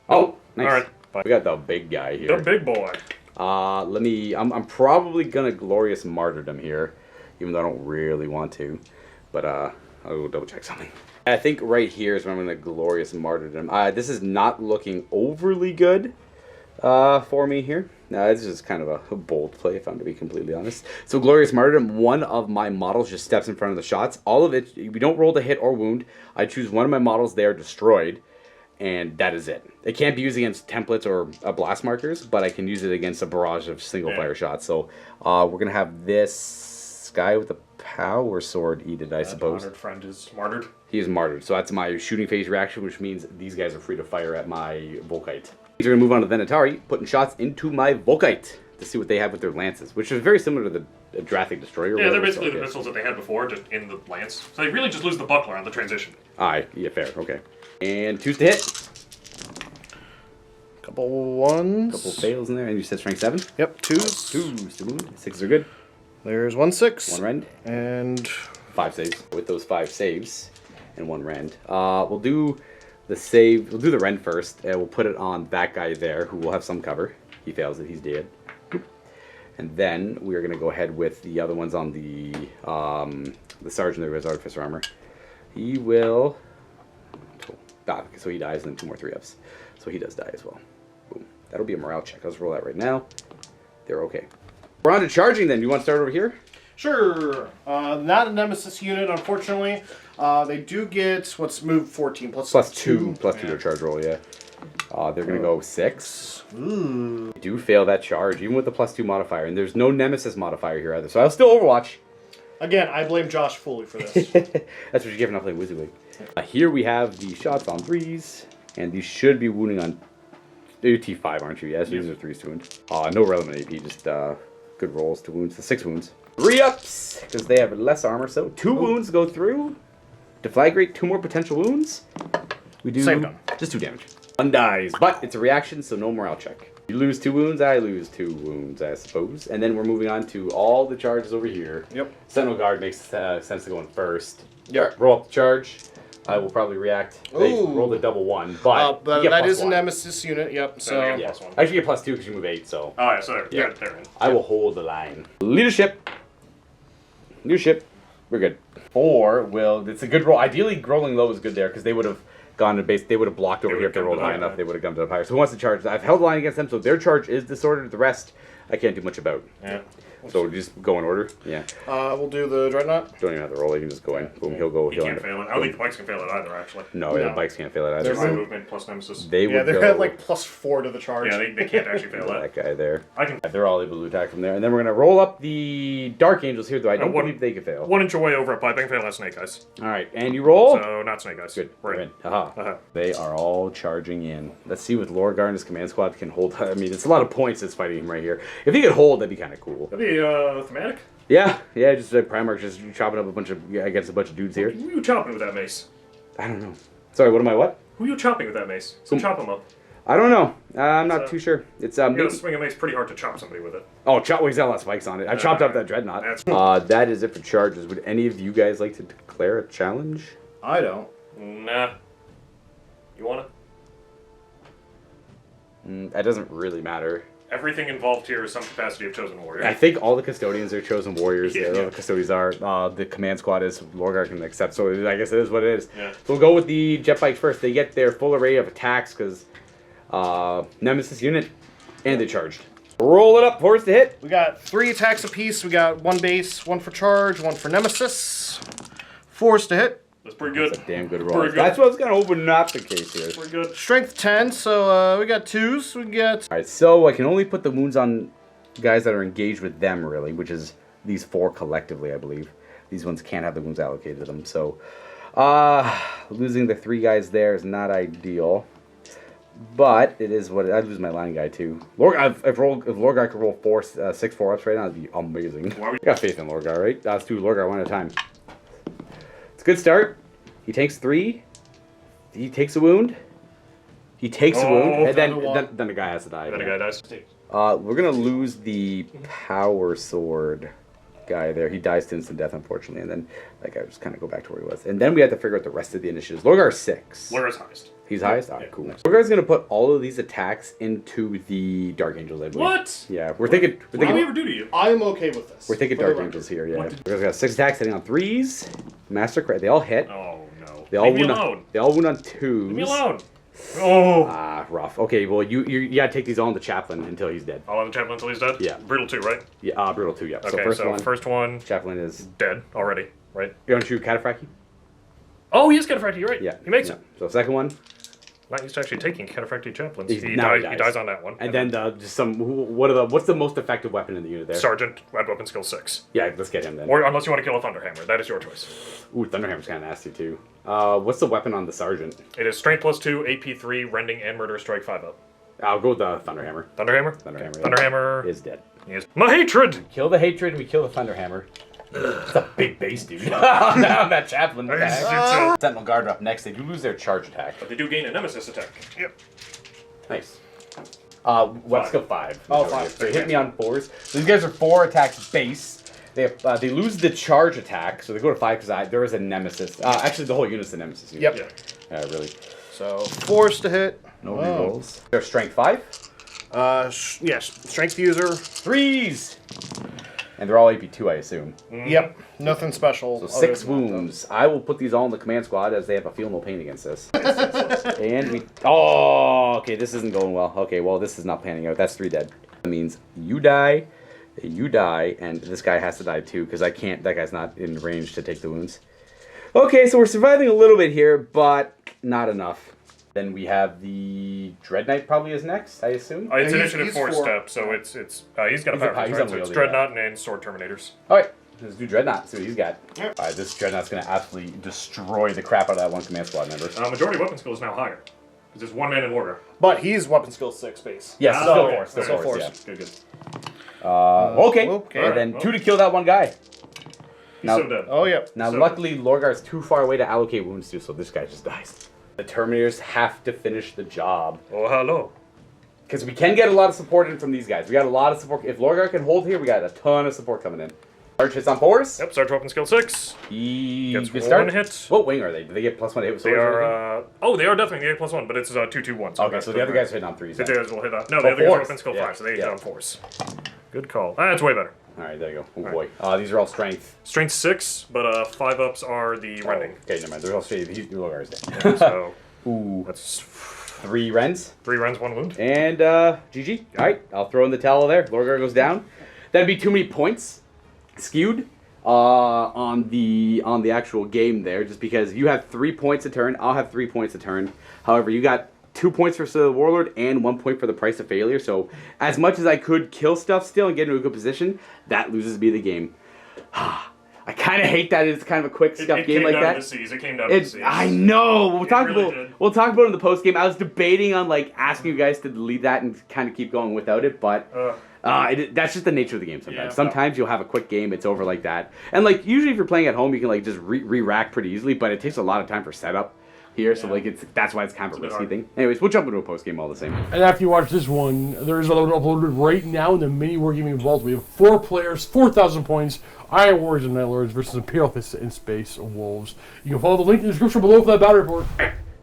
Oh, nice. Alright. We got the big guy here. The big boy. I'm probably gonna glorious martyrdom here, even though I don't really want to, but I'll go double check something. I think right here is when I'm gonna glorious martyrdom. This is not looking overly good for me here. This is kind of a bold play, if I'm to be completely honest. So glorious martyrdom, one of my models just steps in front of the shots. All of it, we don't roll to hit or wound. I choose one of my models, they are destroyed. And that is it. It can't be used against templates or blast markers, but I can use it against a barrage of single fire shots. So we're going to have this guy with the power sword eat it, I suppose. Honored friend is martyred. He is martyred. So that's my shooting phase reaction, which means these guys are free to fire at my Volkite. These are going to move on to Venatari, putting shots into my Volkite to see what they have with their lances, which is very similar to the Drathic Destroyer. Yeah, they're basically the pistols that they had before in the lance. So they really just lose the buckler on the transition. Aye, yeah, fair, okay. And 2s to hit. Couple 1s. Couple fails in there, and you said strength 7? Yep, 2s. 2s to wound. 6s are good. There's 1 6. 1 rend. And 5 saves. With those 5 saves and 1 rend. We'll do the save. We'll do the rend first. And we'll put it on that guy there, who will have some cover. He fails it. He's dead. And then we're going to go ahead with the other ones on the sergeant there who has artificer armor. He will. So he dies, and then 2 more 3-ups. So he does die as well. Boom. That'll be a morale check. Let's roll that right now. They're okay. We're on to charging then. You want to start over here? sure, not a Nemesis unit, unfortunately. They do get what's moved 14 plus Plus 2 their charge roll, yeah. They're going to go 6. Ooh. They do fail that charge, even with the plus 2 modifier. And there's no Nemesis modifier here either. So I'll still Overwatch. Again, I blame Josh fully for this. That's what you're giving up playing WYSIWYG. Here we have the shots on 3s. And these should be wounding on T5, aren't you? Yes, these are 3s to wound. No relevant AP, just good rolls to wounds. The 6 wounds. 3-ups, because they have less armor. So 2 wounds go through. Deflagrate 2 more potential wounds. We do Same gun. just 2 damage. 1 dies, but it's a reaction, so no morale check. You lose 2 wounds, I lose 2 wounds, I suppose. And then we're moving on to all the charges over here. Yep. Sentinel Guard makes sense to go in first. Yep. Roll up the charge. I will probably react. They Ooh. roll the double 1, but you get that plus is a 1. Nemesis unit, yep. So they get Yeah. plus 1. I actually get plus 2 because you move 8, so. Oh, yeah, so they're in. I will hold the line. Leadership. Leadership. We're good. 4 will. It's a good roll. Ideally, rolling low is good there because they would have gone to base. They would have blocked over here if they rolled high enough. They would have gone to the higher. So who wants to charge? I've held the line against them, so their charge is disordered. The rest, I can't do much about. Yeah. So just go in order. Yeah. we'll do the Dreadnought. Don't even have to roll. You can just go in. Boom. He'll go. He He'll can't end up- fail it. I don't think the bikes can fail it either, actually. No, the bikes can't fail it either. There's my movement plus Nemesis. They Yeah, would they're go. at like plus 4 to the charge. Yeah, they can't actually fail that that. guy there. I can. They're all able to attack from there, and then we're gonna roll up the Dark Angels here. Though I don't believe they can fail. 1 inch away over a pipe. I can fail that Snake Eyes. All right, and you roll. So, not Snake Eyes. Good. We're We're in. in. Haha. Uh-huh. They are all charging in. Let's see what Lorgar and his command squad can hold. I mean, it's a lot of points that's fighting him right here. If he could hold, that'd be kind of cool. That'd be thematic. Yeah, just like Primarch just chopping up against a bunch of dudes here. Who are you chopping with that mace? I don't know. Sorry, what am I? What? Who are you chopping with that mace? So chop him up. I don't know. I'm not too sure. It's You maybe, gotta swing a mace pretty hard to chop somebody with it. oh, well, he's got a lot of spikes on it. I chopped up that dreadnought. That is it for charges. Would any of you guys like to declare a challenge? I don't. Nah. You wanna? That doesn't really matter. Everything involved here is some capacity of chosen warrior. I think all the custodians are chosen warriors. Yeah. The custodians are. The command squad is Lorgar can accept. So I guess it is what it is. Yeah. So we'll go with the jet bike first. They get their full array of attacks because Nemesis unit, and they charged. Roll it up, Horus to hit. We got 3 attacks apiece. We got 1 base, 1 for charge, 1 for Nemesis. 4s to hit. That's pretty good. That's a damn good roll. Pretty good. That's what I was kind of hoping not the case here. Pretty good. Strength 10, so we got 2s. We got... All right, so I can only put the wounds on guys that are engaged with them, really, which is these 4 collectively, I believe. These ones can't have the wounds allocated to them, so losing the 3 guys there is not ideal. But it is what I'd lose my line guy too. If Lorgar could roll 6 4-ups right now, that'd be amazing. I got faith in Lorgar, right? Let's do Lorgar one at a time. It's a good start. He takes 3. He takes a wound. He takes a wound, and then the guy has to die. Then the guy dies. We're gonna lose the power sword guy there. He dies to instant death, unfortunately, and then that guy just kind of go back to where he was. And then we have to figure out the rest of the initiatives. Lorgar's 6. Lorgar's highest. He's highest? Alright, Yeah. cool. Lorgar's gonna put all of these attacks into the Dark Angels, I believe. What? Yeah, we're thinking. What did we ever do to you? I'm okay with this. We're thinking For the Dark record. Angels here. Yeah. Lorgar's got 6 attacks, hitting on 3s. Master crit. They all hit. Oh, no. They all Leave me wound alone. on. They all wound on 2s. Leave me alone. Oh. Rough. Okay, well you gotta take these all into Chaplain until he's dead. All on the chaplain until he's dead? Yeah. Brutal 2, right? Yeah. Brutal 2. Yeah. Okay, first one, Chaplain is. dead already, right? You want to shoot Cataphracty? Oh, he is Cataphracty, you're right. Yeah. He makes yeah. it. So second one. Not used to actually taking Cataphracty chaplains. He Now dies on that one. And then just some. What's the most effective weapon in the unit there? Sergeant, red weapon skill 6. Yeah, let's get him then. Or unless you want to kill a Thunderhammer, that is your choice. Ooh, Thunderhammer's kind of nasty too. What's the weapon on the sergeant? It is strength plus 2, AP 3, rending, and murder strike 5-up. I'll go with the Thunderhammer. Thunderhammer? Thunderhammer. Okay. Thunderhammer is dead. is my hatred! Kill the hatred and we kill the Thunderhammer. It's a big base, dude. I'm that Chaplain. What the heck? Sentinel Guard are up next. They do lose their charge attack. But they do gain a nemesis attack. Yep. Nice. Web skill 5. Oh, 5. So hit me on 4s. So these guys are 4 attacks base. They lose the charge attack, so they go to 5 because there is a nemesis. Actually, the whole unit's a nemesis unit. Yep. Yeah. Really. So 4s to hit. No rerolls. They're strength 5. Yes, strength user. 3s. And they're all AP 2, I assume. Yep, nothing special. So other 6 than that, wounds. I will put these all in the command squad as they have a feel no pain against this. And we. Oh, okay, this isn't going well. Okay, well, this is not panning out. That's 3 dead. That means you die, and this guy has to die too, because I can't. That guy's not in range to take the wounds. Okay, so we're surviving a little bit here, but not enough. Then we have the Dread Knight probably is next, I assume. It's he's initiative 4 4. step, so he's got a He's power. Right? So it's unwieldy, Dreadnought and Sword Terminators. Alright, let's do Dreadnought, see what he's got. Alright, this Dreadnought's going to absolutely destroy the crap out of that one command squad member. Majority weapon skill is now higher. Because it's 1 man in Lorgar. But he's weapon skill 6 base. Yes, So- still okay. force, Force. yeah. Good. Okay, okay. and then Alright, 2 to kill that one guy. He's Now- so dead. Oh, yeah. Now, So- luckily, Lorgar's too far away to allocate wounds to, so this guy just dies. The Terminators have to finish the job. Oh, hello. Because we can get a lot of support in from these guys. We got a lot of support. If Lorgar can hold here, we got a ton of support coming in. Arch hits on Horus. Yep, Sarge weapon skill 6. He Gets good 1 start. hit. What wing are they? Do they get +1 to hit with They swords? or anything? are, they are definitely the 8+1, but it's 2-2-1. Okay, so the other guys are hitting on 3s. The then. others will hit on. No, the other guys are force. weapon skill Yeah, 5, so they hit yeah. on force. Good call. That's way better. Alright, there you go. Oh boy. These are all strength. Strength 6, but 5 ups are the rending. Okay, never mind. They're all straight. Lorgar's dead. So Ooh. that's 3 Rens. 3 rends, 1 wound. And GG. Alright, I'll throw in the towel there. Lorgar goes down. That'd be too many points skewed on the actual game there, just because you have 3 points a turn, I'll have 3 points a turn. However, you got 2 points for the Warlord and 1 point for the price of failure. So as much as I could kill stuff still and get into a good position, that loses me the game. I kind of hate that it's kind of a quick scuff game like that. It came down to the seas. I know. We'll talk really about did. we'll talk about it in the post game. I was debating on like asking you guys to delete that and kind of keep going without it, but that's just the nature of the game. Sometimes, Yeah, sometimes you'll have a quick game, it's over like that, and like usually if you're playing at home, you can like just re-rack pretty easily, but it takes a lot of time for setup here, so like that's why it's kind of a risky hard. thing. Anyways, we'll jump into a post game all the same. And after you watch this one, there is another one uploaded right now in the MiniWarGaming Vault. We have 4 players, 4,000 points, Iron Warriors and Night Lords versus Imperial Loyalists and Space Wolves. You can follow the link in the description below for that battle report.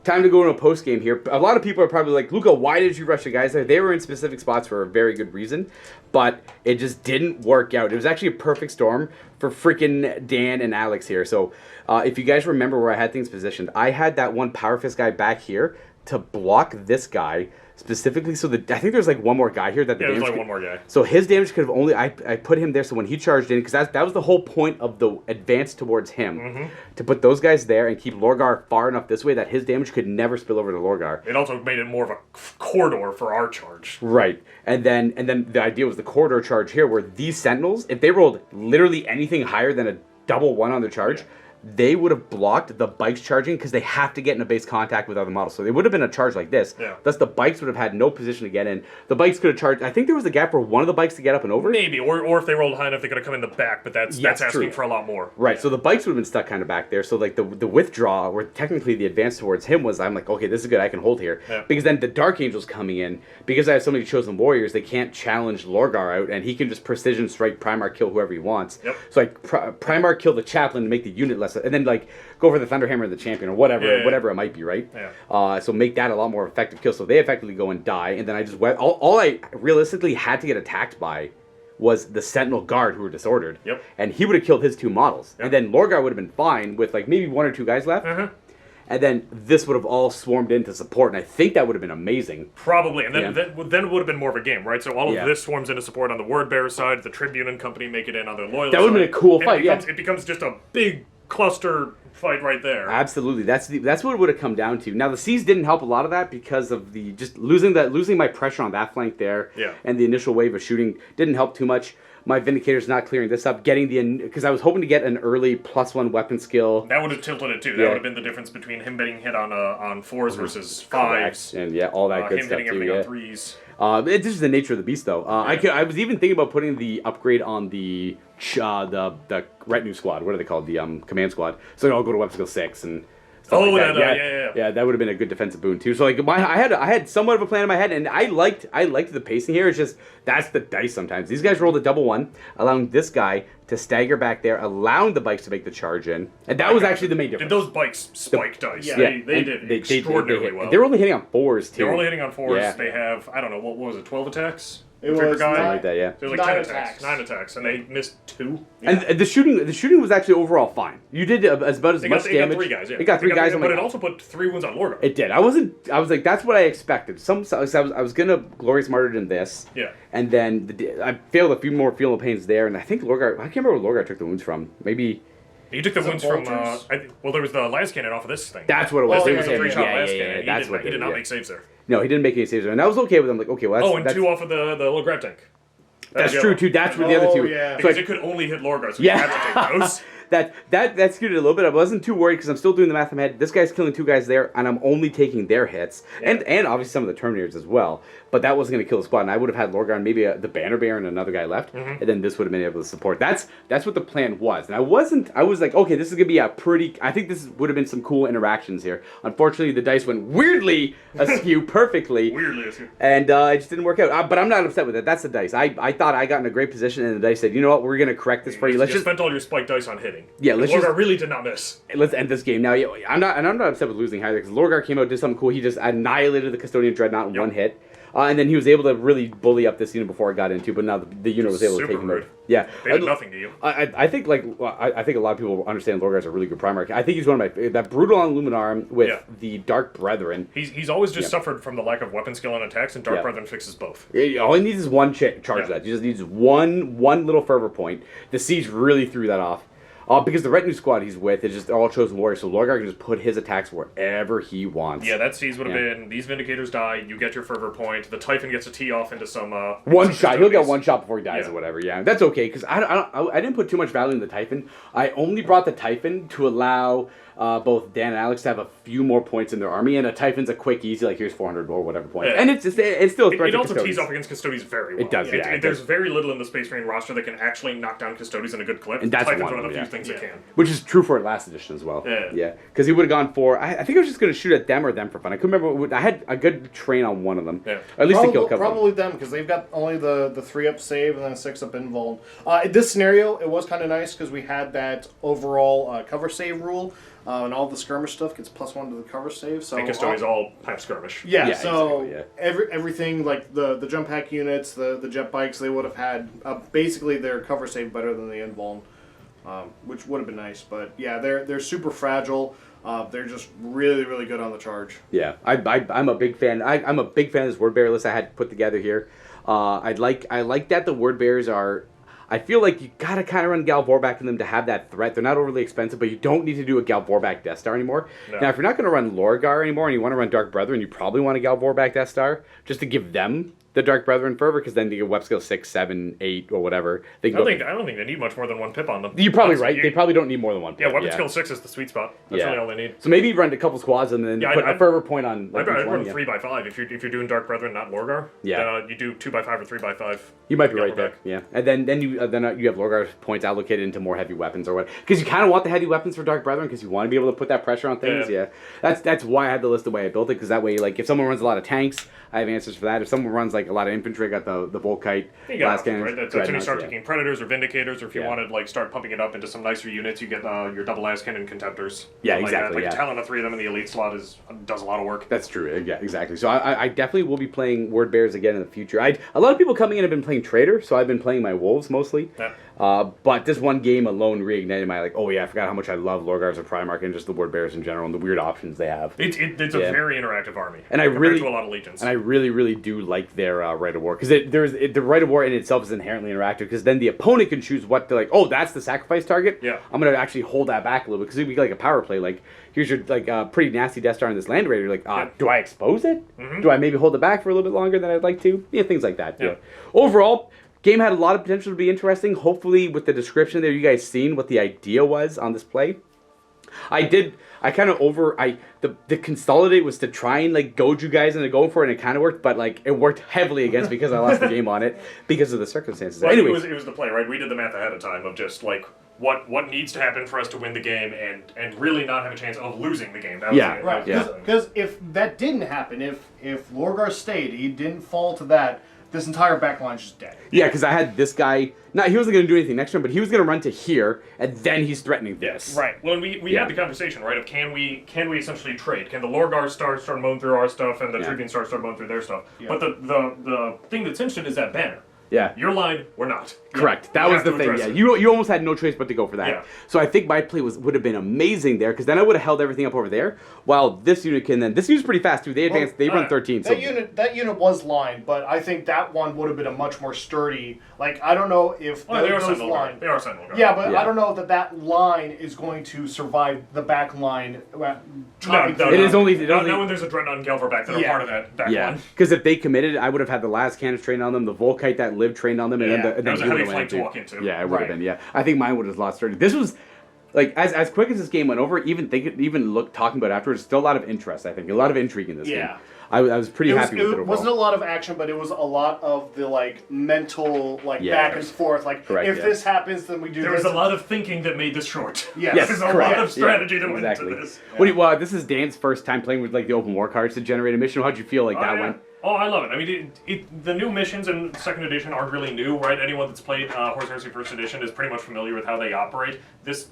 Time to go into a post game here. A lot of people are probably like, Luka, why did you rush the guys there? They were in specific spots for a very good reason, but it just didn't work out. It was actually a perfect storm for freaking Dan and Alex here. So if you guys remember where I had things positioned, I had that one Power Fist guy back here to block this guy specifically. So I think there's like one more guy here that the Yeah, there's damage like one more guy. So his damage could have only I put him there. So when he charged in, because that was the whole point of the advance towards him, to put those guys there and keep Lorgar far enough this way that his damage could never spill over to Lorgar. It also made it more of a corridor for our charge. Right, and then the idea was the corridor charge here, where these Sentinels, if they rolled literally anything higher than a double 1 on their charge, they would have blocked the bikes charging because they have to get in a base contact with other models. So they would have been a charge like this. Yeah. Thus, the bikes would have had no position to get in. The bikes could have charged. I think there was a gap for one of the bikes to get up and over. Maybe, or if they rolled high enough, they could have come in the back. But that's asking true. for a lot more. Right, so the bikes would have been stuck kind of back there. So like the withdraw, where technically the advance towards him was, I'm like, okay, this is good, I can hold here. Yeah. Because then the Dark Angels coming in, because I have so many chosen warriors, they can't challenge Lorgar out, and he can just precision strike Primarch kill whoever he wants. Yep. So like Primarch kill the chaplain to make the unit less, and then like go for the Thunderhammer of the champion or whatever, whatever it might be, right? Yeah. So make that a lot more effective kill. So they effectively go and die, and then I just went. All I realistically had to get attacked by was the Sentinel Guard who were disordered. Yep. And he would have killed his 2 models, Yep. and then Lorgar would have been fine with like maybe 1 or 2 guys left. And then this would have all swarmed in to support, and I think that would have been amazing. Probably, and then Yeah. then it would have been more of a game, right? So all of Yeah. this swarms into support on the Word Bearer side, the Tribune and company make it in on their Loyalist That would have been a cool and fight, it becomes just a big cluster fight right there. Absolutely, that's what it would have come down to. Now the Seas didn't help a lot of that because of the just losing my pressure on that flank there, Yeah. and the initial wave of shooting didn't help too much. My Vindicator's not clearing this up, because I was hoping to get an early +1 weapon skill. That would have tilted it too. That Yeah. would have been the difference between him getting hit on 4s versus 5s. And yeah, all that good him stuff hitting too. everything Yeah. on 3s. This is the nature of the beast, though. I was even thinking about putting the upgrade on the retinue squad. What are they called? The command squad. So I'll go to weapon skill 6 and. stuff Oh, like that. yeah. That would have been a good defensive boon too. So like I had somewhat of a plan in my head, and I liked the pacing here. It's just that's the dice sometimes. These guys rolled a double 1, allowing this guy to stagger back there, allowing the bikes to make the charge in, and that was actually the main difference. Did those bikes spike dice? Yeah, They and did they extraordinarily hit. well. They're only hitting on 4s too. They were only hitting on 4s. Yeah. They have, I don't know, what was it, 12 attacks? It Reaper was guy? Something like that, yeah. There was like 9 10 attacks. attacks. 9 attacks, and they missed 2. And the shooting was actually overall fine. You did about as They much got damage. 3 guys, yeah. It got 3 guys. I'm but like, it also put 3 wounds on Lorgar. it did. I was like, that's what I expected. I was gonna glorious martyr than this. Yeah. And then I failed a few more feeling pains there, and I think Lorgar. I can't remember where Lorgar took the wounds from. Maybe He took the Is it wounds from, vultures? well, there was the las cannon off of this thing. That's what it was. Oh, It yeah, was yeah, him. yeah, Three-shot las yeah, cannon. That's what He did not yeah. make saves there. No, he didn't make any saves, and I was okay with him. Like, okay, well, that's, Oh, and that's, 2 off of the little grab tank. that's Yeah. true too. That's where the other Oh, two. yeah. So Because I- it could only hit Lorgar, so Yeah. you had to take those. that skewed it a little bit. I wasn't too worried because I'm still doing the math in my head. This guy's killing 2 guys there, and I'm only taking their hits, and obviously some of the Terminators as well. But that wasn't going to kill the squad, and I would have had Lorgar and maybe the Banner Bearer and another guy left, and then this would have been able to support. That's what the plan was, and I was like, okay, this is going to be a pretty. I think this would have been some cool interactions here. Unfortunately, the dice went weirdly askew, perfectly. Weirdly askew. And it just didn't work out. But I'm not upset with it. That's the dice. I thought I got in a great position, and the dice said, you know what, we're going to correct this for you. Let's You just spent all your spike dice on hitting. Yeah, let's Lorgar just- really did not miss. let's end this game now. Yeah, I'm not upset with losing either because Lorgar came out, did something cool. He just annihilated the Custodian Dreadnought in one hit. And then he was able to really bully up this unit before I got into, but now the unit was able to Super take him rude. out. Yeah, They did nothing to you. I think I think a lot of people understand Lorgar is a really good primary. I think he's one of my that brutal on Luminarum with the Dark Brethren. He's always just suffered from the lack of weapon skill on attacks, and Dark Yeah. Brethren fixes both. All he needs is one charge Yeah. that. He just needs one little fervor point. The siege really threw that off. Because the retinue squad he's with is just all chosen warriors, so Lorgar can just put his attacks wherever he wants. Yeah, that siege would have Yeah. been, these Vindicators die, you get your fervor point, the Typhon gets a tee off into some, One some shot. He'll get Custodes. one shot before he dies Yeah. or whatever. Yeah, that's okay because I didn't put too much value in the Typhon. I only brought the Typhon to allow both Dan and Alex to have a few more points in their army, and a Typhon's a quick, easy, like here's 400 or whatever points, Yeah. and it's still a threat It to also Custodes. tees off against Custodes very well. does, yeah, it There's does. very little in the Space Marine roster that can actually knock down Custodes in a good clip. And that's Typhon's one of one of the them, few things that can. Which is true for last edition as well. Yeah. Because he would have gone for. I think I was just going to shoot at them or them for fun. I couldn't remember. I had a good train on one of them. Yeah. Or at least to kill a couple. Probably them, because they've got only the 3-up save and then a 6-up invuln. In this scenario, it was kind of nice because we had that overall cover save rule, and all the skirmish stuff gets +1 to the cover save. So And Custodes all pipe skirmish. Yeah, Yeah, so exactly, everything like the jump pack units, the jet bikes, they would have had basically their cover save better than the invuln, which would have been nice. But yeah, they're super fragile. They're just really, really good on the charge. Yeah, I'm a big fan. I'm a big fan of this word bearer list I had put together here. I like that the word bearers are. I feel like you gotta kind of run Gal Vorback in them to have that threat. They're not overly expensive, but you don't need to do a Gal Vorback Death Star anymore. No. Now, if you're not going to run Lorgar anymore and you want to run Dark Brethren, you probably want a Gal Vorback Death Star just to give them the Dark Brethren fervor, because then you get web skill 6, 7, 8, or whatever. They I can don't think they need much more than one pip on them. You're probably Honestly, right. They probably don't need more than one. Yeah, pip, weapon skill 6 is the sweet spot. That's Yeah. really all they need. So maybe run a couple squads and then put a fervor point on. Like, I'd each one, run yeah. 3x5 3x5 if you're doing Dark Brethren, not Lorgar. Yeah. Then, you do 2x5 or 3x5. You might be Gal right there, Vorback. yeah. And then you have Lorgar's points allocated into more heavy weapons or what? Because you kind of want the heavy weapons for Dark Brethren because you want to be able to put that pressure on things. Yeah. That's why I had the list the way I built it, because that way, like, if someone runs a lot of tanks, I have answers for that. If someone runs like a lot of infantry, I got the Volkite, You got blast options, cannons, right? That's when you dreadnoughts, start yeah. taking Predators or Vindicators, or if you Yeah. wanted like start pumping it up into some nicer units, you get your double las cannon Contemptors. Yeah, Like exactly, Like yeah. Talon of 3 of them in the elite slot does a lot of work. That's true. Yeah, exactly. So I definitely will be playing Word Bearers again in the future. A lot of people coming in have been playing Trader, so I've been playing my Wolves mostly. Yeah. But this one game alone reignited my, like, oh yeah, I forgot how much I love Lorgar as a Primarch and just the Word Bearers in general and the weird options they have. It's a Yeah. very interactive army. And I compared really- to a lot of legions. And I really, really do like their Rite of War, because the Rite of War in itself is inherently interactive, because then the opponent can choose what to, like, oh, that's the sacrifice target? Yeah. I'm going to actually hold that back a little bit, because it would be like a power play, like, here's your, like, pretty nasty Death Star in this Land Raider, like, do I expose it? Mm-hmm. Do I maybe hold it back for a little bit longer than I'd like to? Yeah, things like that, Yeah. Overall, game had a lot of potential to be interesting. Hopefully, with the description there, you guys seen what the idea was on this play. The consolidate was to try and like goad you guys into going for it, and it kind of worked, but like it worked heavily against because I lost the game on it because of the circumstances. Well, Anyway, it was the play, right? We did the math ahead of time of just like what needs to happen for us to win the game and really not have a chance of losing the game. That was Yeah. it. Right, Yeah. because if that didn't happen, if Lorgar stayed, he didn't fall to that, this entire backline's just dead. yeah, because I had this guy. Now he wasn't going to do anything next turn, but he was going to run to here, and then he's threatening this. Right. Well, and we Yeah. had the conversation, right? Of can we essentially trade? Can the Lorgar start mowing through our stuff, and the Yeah. Tribunes start mowing through their stuff? Yeah. But the thing that's interesting is that banner. Yeah. Your line, we're not. Correct. Yeah, that we was have the to thing. address Yeah, it. you almost had no choice but to go for that. Yeah. So I think my play would have been amazing there, because then I would have held everything up over there. While this unit can then, this unit's pretty fast too. They advanced. They run 13. So That unit was lined, but I think that one would have been a much more sturdy. Like I don't know if Well, they are those Sentinel Guard. line. They are Sentinel Guard. Yeah, but Yeah. I don't know that line is going to survive the back line. No, It is only- it not only- when there's a Dreadnought and Galvar back that are Yeah. part of that back yeah, line. because if they committed, I would have had the last cannons trained on them, the Volkite that lived trained on them, and Yeah. then That was a he heavy would've flank went to into- walk into. Yeah, it would have Right. been. Yeah, I think mine would have lost 30. This was. Like as quick as this game went over, talking about it afterwards, still a lot of interest. I think a lot of intrigue in this game. Yeah. I was pretty happy with it overall. wasn't a lot of action, but it was a lot of the like mental Yeah. back and forth. Like Correct, if yeah. this happens, then we do There this. was a lot of thinking that made this short. Yes. Yes, There's a correct. lot of strategy that exactly. went into this. What do you, well, this is Dan's first time playing with like the open war cards to generate a mission. How'd you feel like that yeah. went? Oh, I love it. I mean, the new missions in second edition aren't really new, right? Anyone that's played Horus Heresy first edition is pretty much familiar with how they operate. This,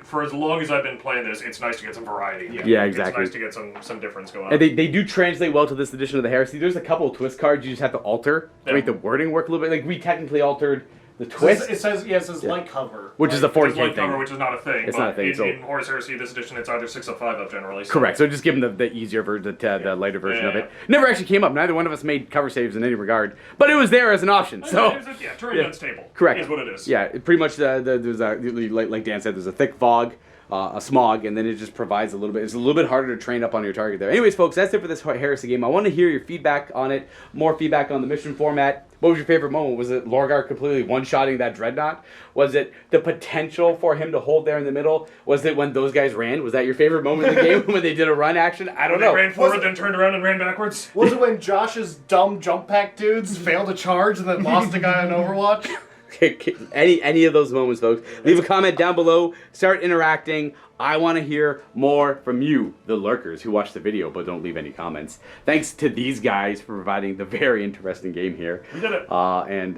for as long as I've been playing this, it's nice to get some variety. Yeah, exactly. It's nice to get some difference going on. And they do translate well to this edition of the Heresy. There's a couple of twist cards you just have to alter to make the wording work a little bit. Like we technically altered the twist, It says light cover, which is a It's 40k light thing. cover, which is not a thing. It's but not a thing, In, so- in Horus Heresy, this edition, it's either 6 or 5 up generally. So. Correct. So just give them the easier version, the lighter version of Yeah. it. Never actually came up. Neither one of us made cover saves in any regard, but it was there as an option. So. Yeah, turn unstable. Correct. Is what it is. Yeah, pretty much. There's like Dan said, there's a thick fog, a smog, and then it just provides a little bit. It's a little bit harder to train up on your target there. Anyways, folks, that's it for this Heresy game. I want to hear your feedback on it. More feedback on the mission format. What was your favorite moment? Was it Lorgar completely one-shotting that dreadnought? Was it the potential for him to hold there in the middle? Was it when those guys ran? Was that your favorite moment in the game when they did a run action? I don't They know. ran forward, then turned around and ran backwards. Was it when Josh's dumb jump pack dudes failed to charge and then lost a guy on Overwatch? Any of those moments, folks. Leave a comment down below. Start interacting. I want to hear more from you, the lurkers who watch the video but don't leave any comments. Thanks to these guys for providing the very interesting game here. We did it. I don't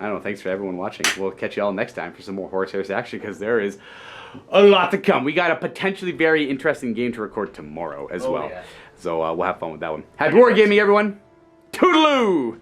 know, thanks for everyone watching. We'll catch you all next time for some more Horus Heresy action, because there is a lot to come. We got a potentially very interesting game to record tomorrow as well. Yeah. So we'll have fun with that one. Happy wargaming, everyone. Toodaloo!